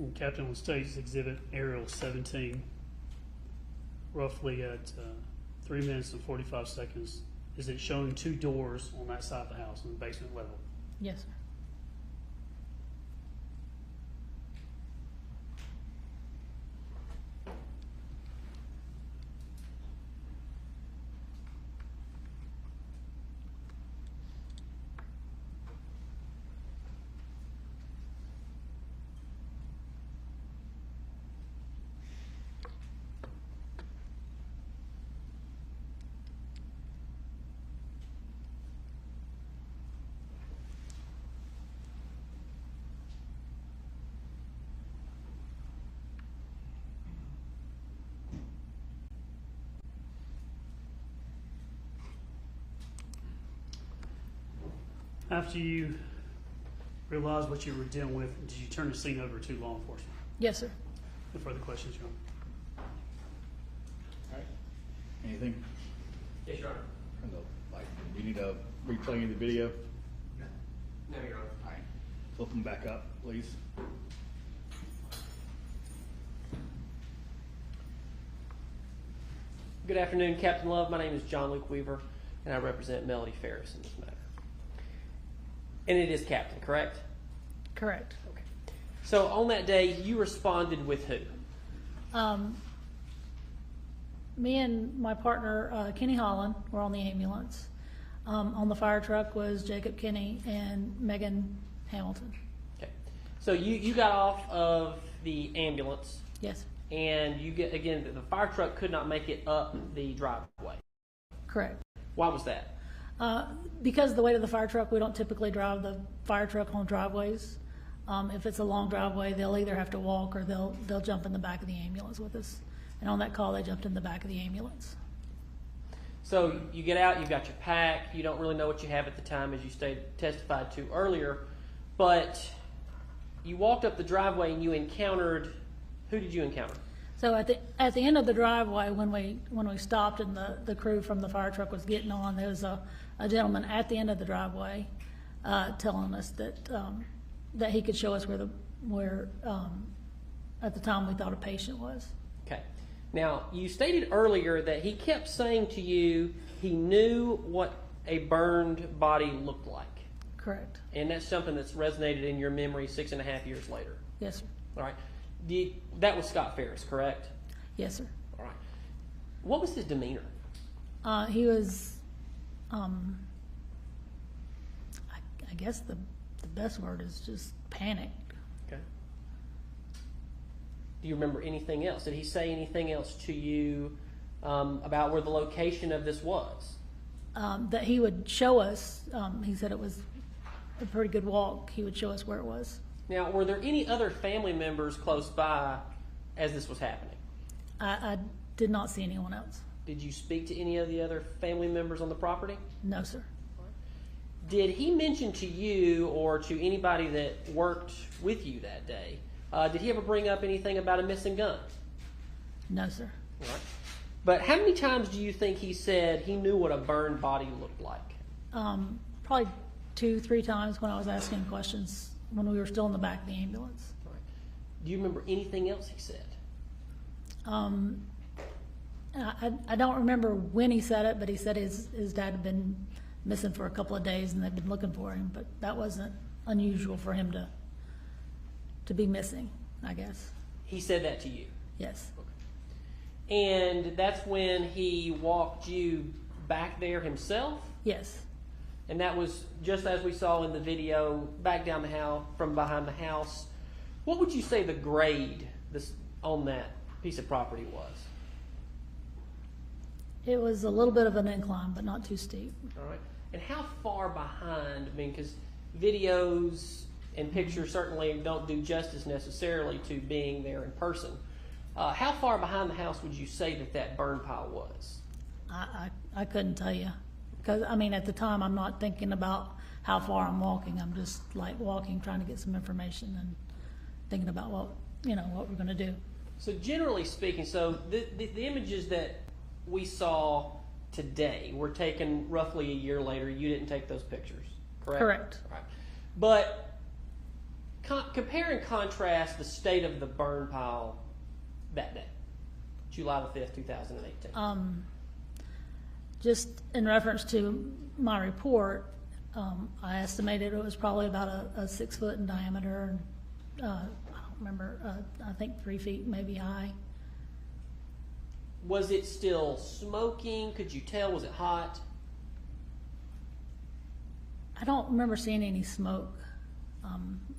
And Captain on State's exhibit aerial 17, roughly at 3 minutes and 45 seconds, is it showing 2 doors on that side of the house on the basement level? Yes, sir. After you realized what you were dealing with, did you turn the scene over to law enforcement? Yes, sir. No further questions, Your Honor. All right. Anything? Yes, Your Honor. Like, you need to replay the video? No, Your Honor. All right. Flip them back up, please. Good afternoon, Captain Love. My name is John Luke Weaver, and I represent Melody Farris in this matter. And it is Captain, correct? Correct. Okay. So on that day, you responded with who? Me and my partner, Kenny Holland, were on the ambulance. On the fire truck was Jacob Kinney and Megan Hamilton. Okay. So you got off of the ambulance, Yes, and you get, again, the fire truck could not make it up the driveway. correct. Why was that? Because of the weight of the fire truck, we don't typically drive the fire truck on driveways. If it's a long driveway, they'll either have to walk or they'll jump in the back of the ambulance with us. And on that call, they jumped in the back of the ambulance. So you get out, you've got your pack, you don't really know what you have at the time, as you testified to earlier, but you walked up the driveway and you encountered, who did you encounter? So at the end of the driveway, when we stopped and the crew from the fire truck was getting on, there was a gentleman at the end of the driveway telling us that he could show us where at the time we thought a patient was. Okay. Now, you stated earlier that he kept saying to you he knew what a burned body looked like. Correct. And that's something that's resonated in your memory 6.5 years later. Yes, sir. All right. That was Scott Farris, correct? Yes, sir. All right. What was his demeanor? He was, I guess the best word is just panicked. Okay. Do you remember anything else? Did he say anything else to you about where the location of this was? That he would show us, he said it was a pretty good walk, he would show us where it was. Now, were there any other family members close by as this was happening? I did not see anyone else. Did you speak to any of the other family members on the property? No, sir. Did he mention to you or to anybody that worked with you that day, did he ever bring up anything about a missing gun? No, sir. All right. But how many times do you think he said he knew what a burned body looked like? Probably 2-3 times when I was asking questions when we were still in the back of the ambulance. All right. Do you remember anything else he said? I don't remember when he said it, but he said his dad had been missing for a couple of days and they've been looking for him, but that wasn't unusual for him to be missing, I guess. He said that to you? Yes. And that's when he walked you back there himself? Yes. And that was just as we saw in the video, back down the house, from behind the house. What would you say the grade on that piece of property was? It was a little bit of an incline, but not too steep. All right. And how far behind? I mean, because videos and pictures certainly don't do justice necessarily to being there in person. How far behind the house would you say that burn pile was? I couldn't tell you. Because, I mean, at the time, I'm not thinking about how far I'm walking. I'm just, like, walking, trying to get some information and thinking about what we're going to do. So generally speaking, the images that we saw today were taken roughly a year later. You didn't take those pictures, correct? Correct. Right. But Compare and contrast the state of the burn pile that day, July the 5th, 2018. Just in reference to my report, I estimated it was probably about a 6 foot in diameter, and I don't remember, I think 3 feet maybe high. Was it still smoking? Could you tell? Was it hot? I don't remember seeing any smoke,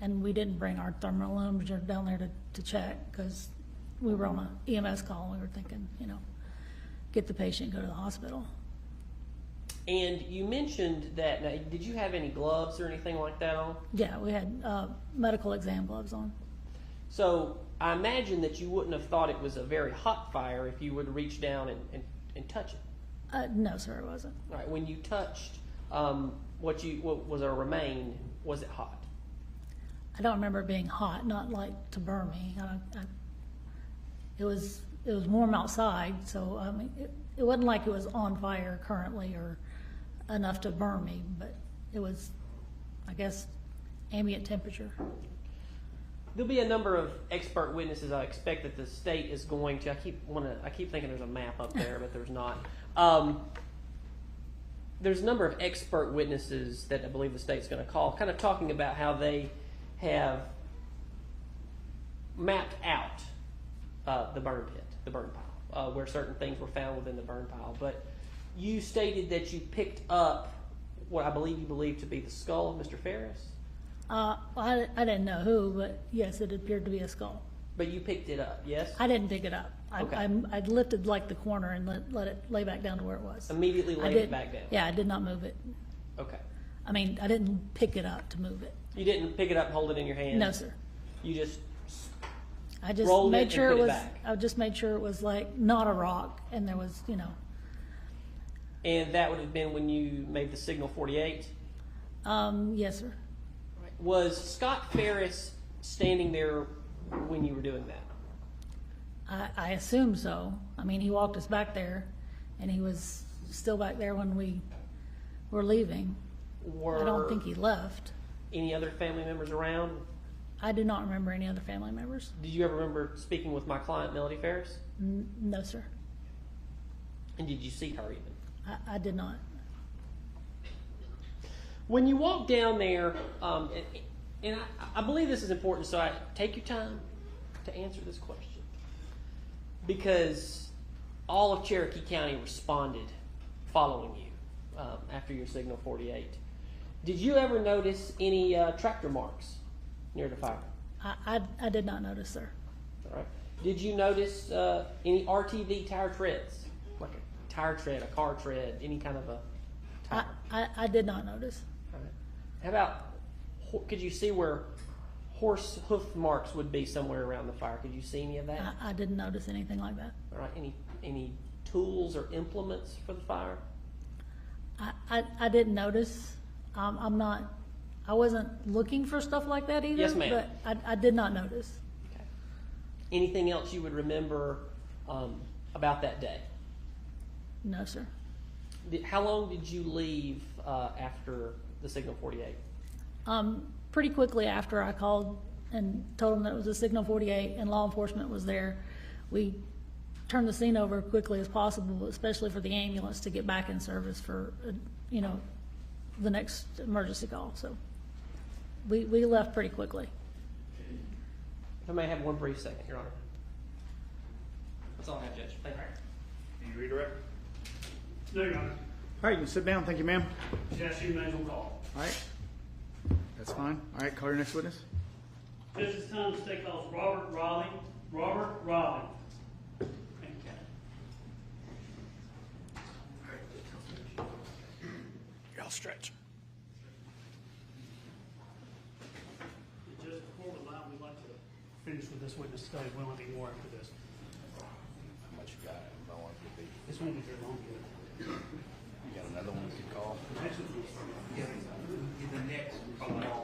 and we didn't bring our thermometer down there to check because we were on an EMS call and we were thinking, get the patient, go to the hospital. And you mentioned that, now, did you have any gloves or anything like that on? Yeah, we had medical exam gloves on. So I imagine that you wouldn't have thought it was a very hot fire if you would reach down and touch it. No, sir, it wasn't. All right, when you touched what was a remain, was it hot? I don't remember it being hot, not like to burn me. It was warm outside, so I mean, it wasn't like it was on fire currently or enough to burn me, but it was, I guess, ambient temperature. There'll be a number of expert witnesses. I expect that the state is going to. I keep thinking there's a map up there, but there's not. There's a number of expert witnesses that I believe the state's going to call, kind of talking about how they have mapped out the burn pit, the burn pile, where certain things were found within the burn pile. But you stated that you picked up what I believe you believe to be the skull of Mr. Farris. I didn't know who, but yes, it appeared to be a skull. But you picked it up, yes? I didn't pick it up. Okay. I lifted like the corner and let it lay back down to where it was. Immediately laid it back down? Yeah, I did not move it. Okay. I mean, I didn't pick it up to move it. You didn't pick it up and hold it in your hand? No, sir. You just I just rolled made it sure and it put was. it back. I just made sure it was like not a rock, and there was, And that would have been when you made the signal 48? Yes, sir. Was Scott Farris standing there when you were doing that? I assume so. I mean, he walked us back there, and he was still back there when we were leaving. I don't think he left. Any other family members around? I do not remember any other family members. Did you ever remember speaking with my client, Melody Farris? No, sir. And did you see her even? I did not. When you walk down there, and I believe this is important, so I take your time to answer this question. Because all of Cherokee County responded following you after your signal 48. Did you ever notice any tractor marks near the fire? I did not notice, sir. All right. Did you notice any RTV tire treads? Like a tire tread, a car tread, any kind of a tire? I did not notice. All right. How about, could you see where horse hoof marks would be somewhere around the fire? Could you see any of that? I didn't notice anything like that. All right. Any tools or implements for the fire? I didn't notice. I wasn't looking for stuff like that either. Yes, ma'am. But I did not notice. Okay. Anything else you would remember about that day? No, sir. How long did you leave after the signal 48? Pretty quickly after I called and told them that it was a signal 48 and law enforcement was there, we turned the scene over as quickly as possible, especially for the ambulance to get back in service for, the next emergency call. So we left pretty quickly. If I may have one brief second, Your Honor. That's all I have, Judge. Thank you. Can you redirect? No, Your Honor. All right, you can sit down. Thank you, ma'am. Just you may call. All right. That's fine. All right, call your next witness. Judge, this time the state calls Robert Raleigh. Robert Raleigh. Thank you. Y'all stretch. Just before we allow, we'd like to finish with this witness study. We want to be more after this. How much you got? I don't want it to be. This won't be very long. You got another one you could call? Next one.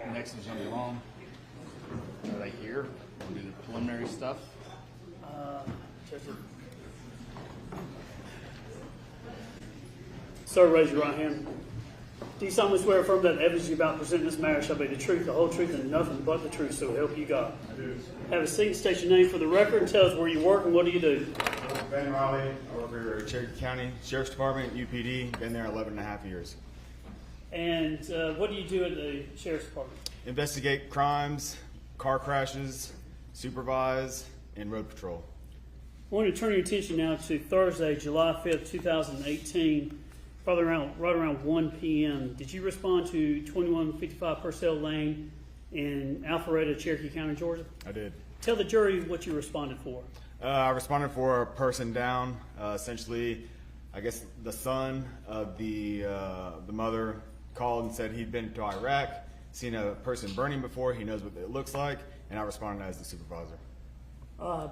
The next one's gonna be long. Are they here? We'll do the preliminary stuff. Sir, raise your right hand. Do you solemnly swear or affirm that the evidence you about to present in this matter shall be the truth, the whole truth, and nothing but the truth, so help you God? I do. Have a seat, state your name for the record, and tell us where you work and what do you do. Ben Riley, I work for Cherokee County Sheriff's Department, UPD, been there 11.5 years. And what do you do at the Sheriff's Department? Investigate crimes, car crashes, supervise, and road patrol. I want to turn your attention now to Thursday, July 5th, 2018, probably right around 1 p.m. Did you respond to 2155 Purcell Lane in Alpharetta, Cherokee County, Georgia? I did. Tell the jury what you responded for. I responded for a person down. Essentially, I guess the son of the mother called and said he'd been to Iraq, seen a person burning before, he knows what it looks like, and I responded as the supervisor.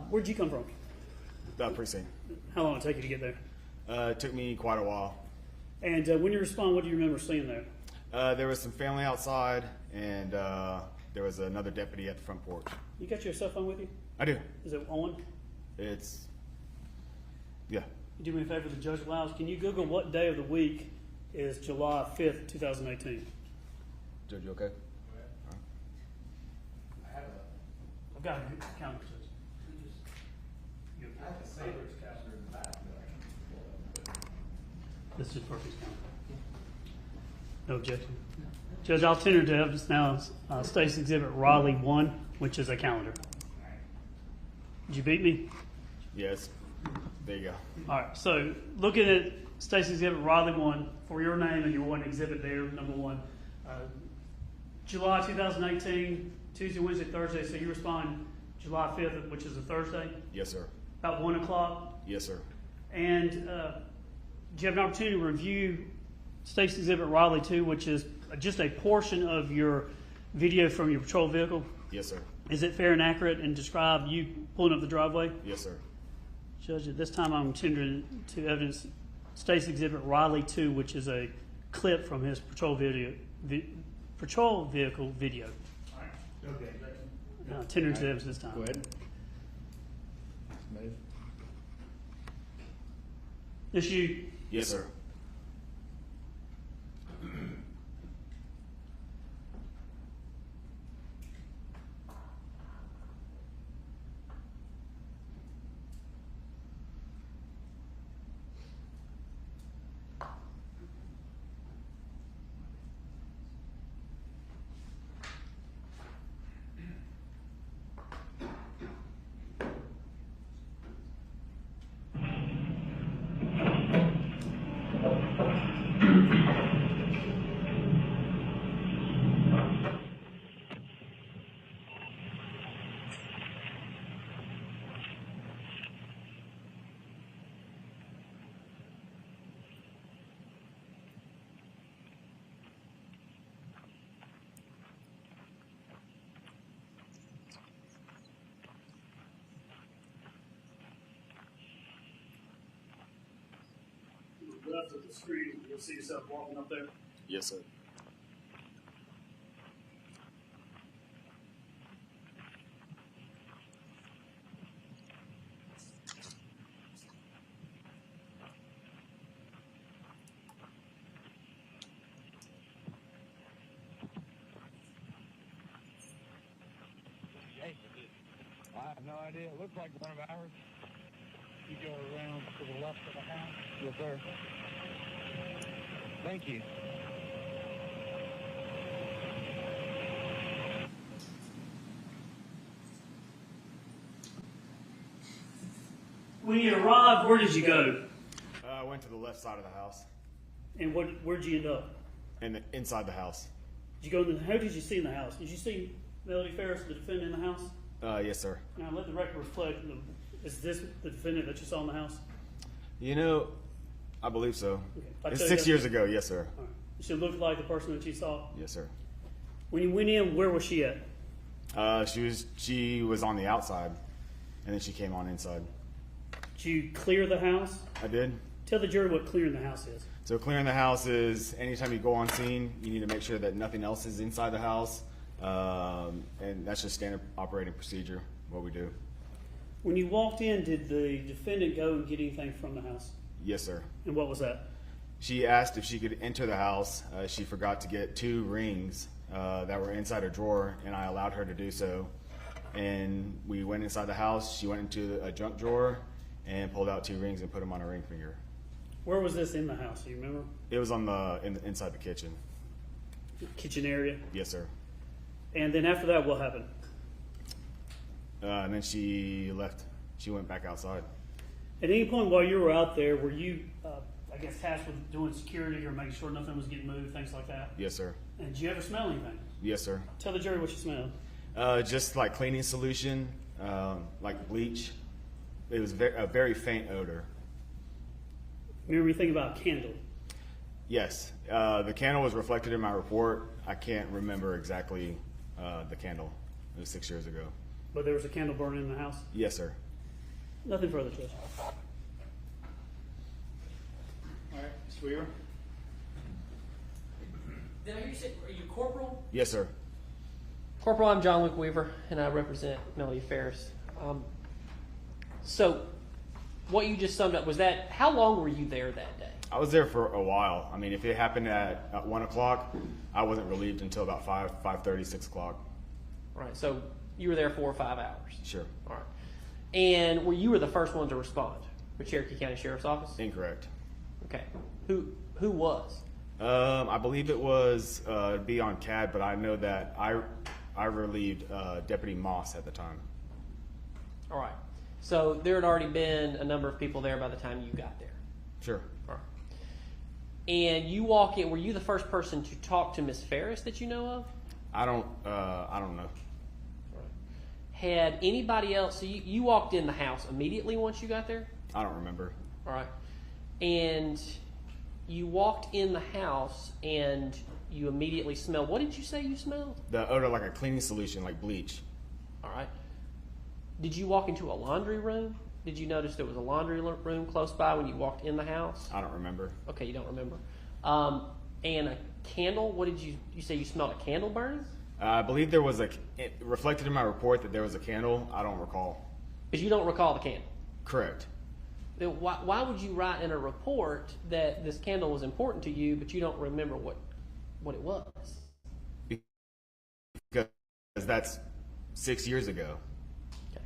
Where'd you come from? That precinct. How long did it take you to get there? It took me quite a while. And when you respond, what do you remember seeing there? There was some family outside, and there was another deputy at the front porch. You got your cell phone with you? I do. Is it on? Yeah. Do me a favor, the judge allows. Can you Google what day of the week is July 5th, 2018? Judge, you okay? I've got a calendar. This is perfect calendar. No objection. Judge, I'll tender to evidence now State's Exhibit Raleigh 1, which is a calendar. Did you beat me? Yes. There you go. All right, so looking at State's Exhibit Raleigh 1 for your name and your one exhibit there, number 1. July 2018, Tuesday, Wednesday, Thursday, so you respond July 5th, which is a Thursday, Yes, sir. about 1 o'clock. Yes, sir. And do you have an opportunity to review State's Exhibit Raleigh 2, which is just a portion of your video from your patrol vehicle? Yes, sir. Is it fair and accurate and describe you pulling up the driveway? Yes, sir. Judge, at this time I'm tendering to evidence State's Exhibit Raleigh 2, which is a clip from his patrol vehicle video. Okay. Tendering to evidence this time. Go ahead. This you? Yes, sir. Left of the screen, you'll see yourself walking up there. Yes, sir. I have no idea. It looks like one of ours. You go around to the left of the house? Yes, sir. Thank you. When you arrived, where did you go? I went to the left side of the house And where'd you end up? and inside the house. Did you go in the, who did you see in the house? Did you see Melody Farris, the defendant, in the house? Yes, sir. Now let the record reflect, is this the defendant that you saw in the house? You know, I believe so. Okay. If I It's tell you 6 that- years ago. Yes, sir. All right. She looked like the person that you saw. Yes, sir. When you went in, where was she at? She was on the outside, and then she came on inside. Did you clear the house? I did. Tell the jury what clearing the house is. So clearing the house is anytime you go on scene, you need to make sure that nothing else is inside the house, and that's just standard operating procedure, what we do. When you walked in, did the defendant go and get anything from the house? Yes, sir. And what was that? She asked if she could enter the house. She forgot to get 2 rings that were inside a drawer, and I allowed her to do so. And we went inside the house. She went into a junk drawer and pulled out 2 rings and put them on her ring finger. Where was this in the house? Do you remember? It was on inside the kitchen. Kitchen area. Yes, sir. And then after that, what happened? And then she left. She went back outside. At any point while you were out there, were you, I guess, tasked with doing security or making sure nothing was getting moved, things like that? Yes, sir. And did you ever smell anything? Yes, sir. Tell the jury what you smelled. Just like cleaning solution, like bleach. It was a very faint odor. Remember anything about a candle? Yes. The candle was reflected in my report. I can't remember exactly the candle. It was 6 years ago. But there was a candle burning in the house? Yes, sir. Nothing further, Judge. All right, Mr. Weaver? Now, you said, are you corporal? Yes, sir. Corporal, I'm John Luke Weaver, and I represent Melody Farris. So, what you just summed up, was that, how long were you there that day? I was there for a while. I mean, if it happened at 1 o'clock, I wasn't relieved until about 5:30, 6 o'clock. All right, so you were there 4 or 5 hours. Sure. All right. And you were the first one to respond with Cherokee County Sheriff's Office? Incorrect. Okay. Who was? I believe it was be on CAD, but I know that I relieved Deputy Moss at the time. All right. So there had already been a number of people there by the time you got there. Sure. All right. And you walk in. Were you the first person to talk to Miss Farris that you know of? I don't know. Had anybody else? So you walked in the house immediately once you got there. I don't remember. All right. And you walked in the house and you immediately smelled. What did you say you smelled? The odor like a cleaning solution, like bleach. All right. Did you walk into a laundry room? Did you notice there was a laundry room close by when you walked in the house? I don't remember. Okay, you don't remember. And a candle. What did you say? You smelled a candle burning? I believe there was it reflected in my report that there was a candle. I don't recall. Because you don't recall the candle. Correct. Then why would you write in a report that this candle was important to you, but you don't remember what it was? Because that's 6 years ago. Okay.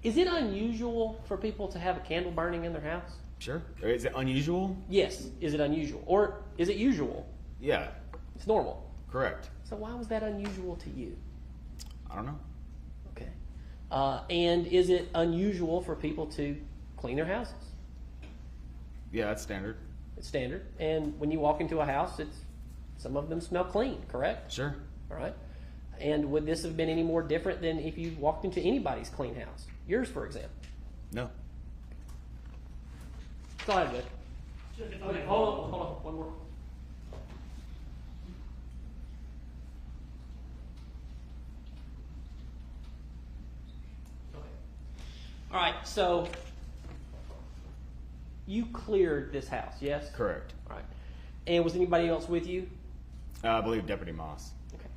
Is it unusual for people to have a candle burning in their house? Sure. Is it unusual? Yes. Is it unusual? Or is it usual? Yeah. It's normal. Correct. So why was that unusual to you? I don't know. Okay. And is it unusual for people to clean their houses? Yeah, that's standard. It's standard. And when you walk into a house, some of them smell clean, correct? Sure. All right. And would this have been any more different than if you walked into anybody's clean house? Yours, for example. No. Go ahead, Judge. Okay, hold on. One more. All right, so you cleared this house, yes? Correct. All right. And was anybody else with you? I believe Deputy Moss. Okay.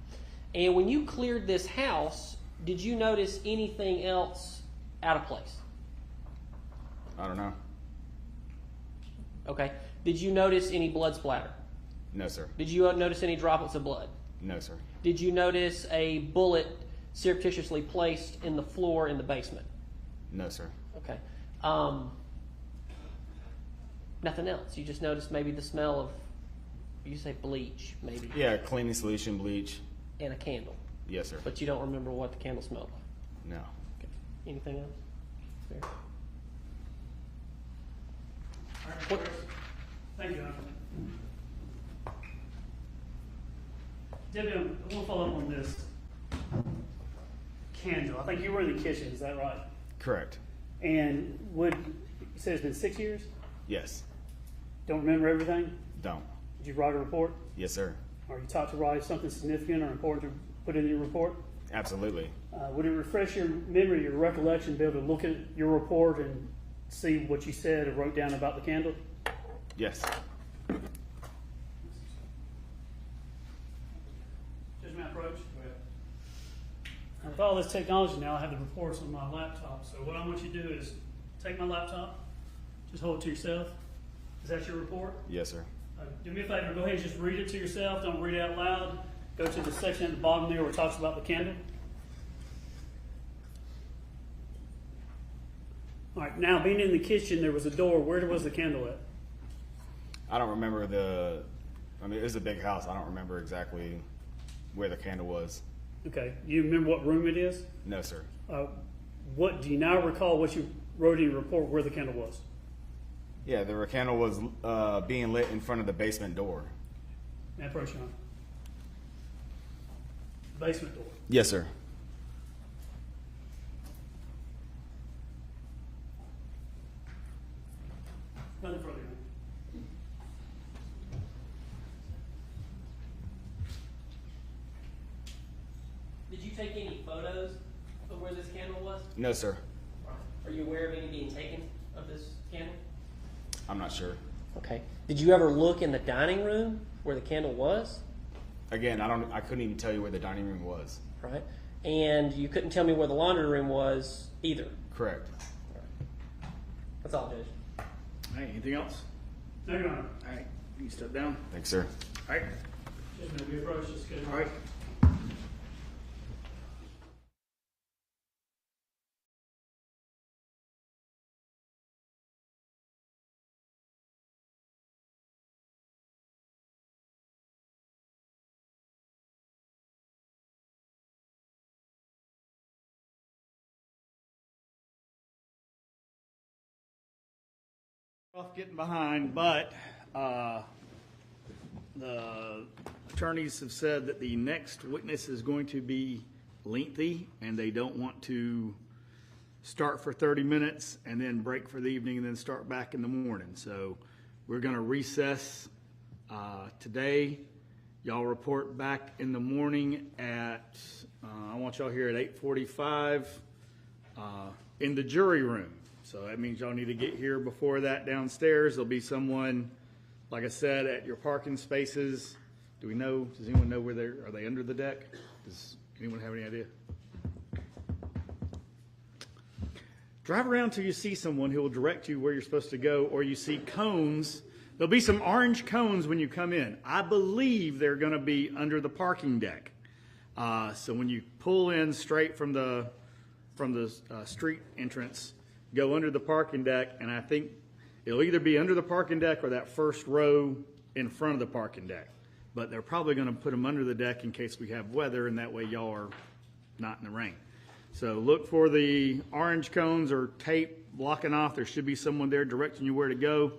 And when you cleared this house, did you notice anything else out of place? I don't know. Okay. Did you notice any blood splatter? No, sir. Did you notice any droplets of blood? No, sir. Did you notice a bullet surreptitiously placed in the floor in the basement? No, sir. Okay. Nothing else. You just noticed maybe the smell of, you say bleach, maybe. Yeah, cleaning solution, bleach. And a candle. Yes, sir. But you don't remember what the candle smelled like. No. Okay. Anything else? Fair. All right, Chris. Thank you, Hunter. Debbie, I want to follow up on this candle. I think you were in the kitchen, is that right? Correct. And you said it's been 6 years? Yes. Don't remember everything? Don't. Did you write a report? Yes, sir. Are you taught to write something significant or important to put in your report? Absolutely. Would it refresh your memory, your recollection, to be able to look at your report and see what you said or wrote down about the candle? Yes. Judge, may I approach? Now, with all this technology now, I have the reports on my laptop. So what I want you to do is take my laptop, just hold it to yourself. Is that your report? Yes, sir. Do me a favor, go ahead and just read it to yourself. Don't read it out loud. Go to the section at the bottom there where it talks about the candle. All right, now being in the kitchen, there was a door. Where was the candle at? I don't remember it was a big house. I don't remember exactly where the candle was. Okay, you remember what room it is? No, sir. What do you now recall what you wrote in your report where the candle was? Yeah, the candle was being lit in front of the basement door. Now approach on. Basement door. Yes, sir. Nothing further. Did you take any photos of where this candle was? No, sir. Are you aware of any being taken of this candle? I'm not sure. Okay. Did you ever look in the dining room where the candle was? Again, I couldn't even tell you where the dining room was. Right. And you couldn't tell me where the laundry room was either. Correct. That's all, Judge. All right, anything else? No, Your Honor. All right, you can step down. Thanks, sir. All right, Just gonna be approached. Just good. all right. Off getting behind, but the attorneys have said that the next witness is going to be lengthy, and they don't want to start for 30 minutes and then break for the evening and then start back in the morning. So we're going to recess today. Y'all report back in the morning at, I want y'all here at 8:45 in the jury room. So that means y'all need to get here before that downstairs. There'll be someone, like I said, at your parking spaces. Does anyone know where are they under the deck? Does anyone have any idea? Drive around till you see someone who will direct you where you're supposed to go, or you see cones. There'll be some orange cones when you come in. I believe they're going to be under the parking deck. So when you pull in straight from the street entrance, go under the parking deck, and I think it'll either be under the parking deck or that first row in front of the parking deck. But they're probably going to put them under the deck in case we have weather, and that way y'all are not in the rain. So look for the orange cones or tape blocking off. There should be someone there directing you where to go.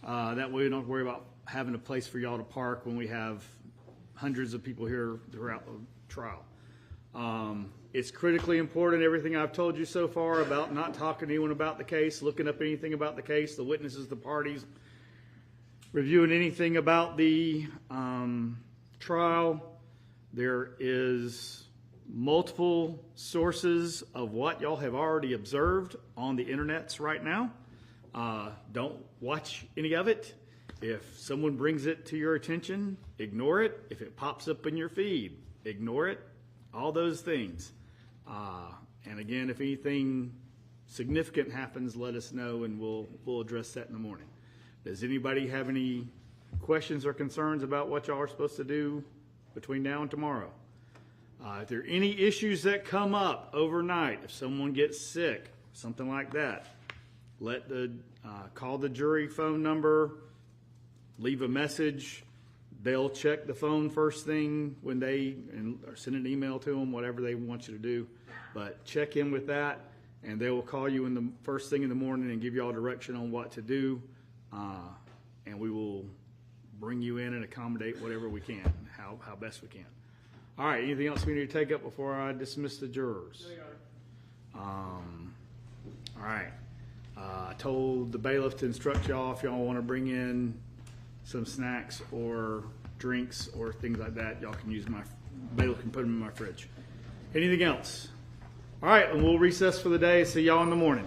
That way you don't have to worry about having a place for y'all to park when we have hundreds of people here throughout the trial. It's critically important, everything I've told you so far about not talking to anyone about the case, looking up anything about the case, the witnesses, the parties, reviewing anything about the trial. There is multiple sources of what y'all have already observed on the internets right now. Don't watch any of it. If someone brings it to your attention, ignore it. If it pops up in your feed, ignore it. All those things. And again, if anything significant happens, let us know, and we'll address that in the morning. Does anybody have any questions or concerns about what y'all are supposed to do between now and tomorrow? If there are any issues that come up overnight, if someone gets sick, something like that, call the jury phone number, leave a message. They'll check the phone first thing when or send an email to them, whatever they want you to do. But check in with that, and they will call you in the first thing in the morning and give you all direction on what to do. And we will bring you in and accommodate whatever we can, how best we can. All right, anything else we need to take up before I dismiss the jurors? All right. I told the bailiff to instruct y'all if y'all want to bring in some snacks or drinks or things like that. Y'all can use bailiff can put them in my fridge. Anything else? All right, and we'll recess for the day. See y'all in the morning.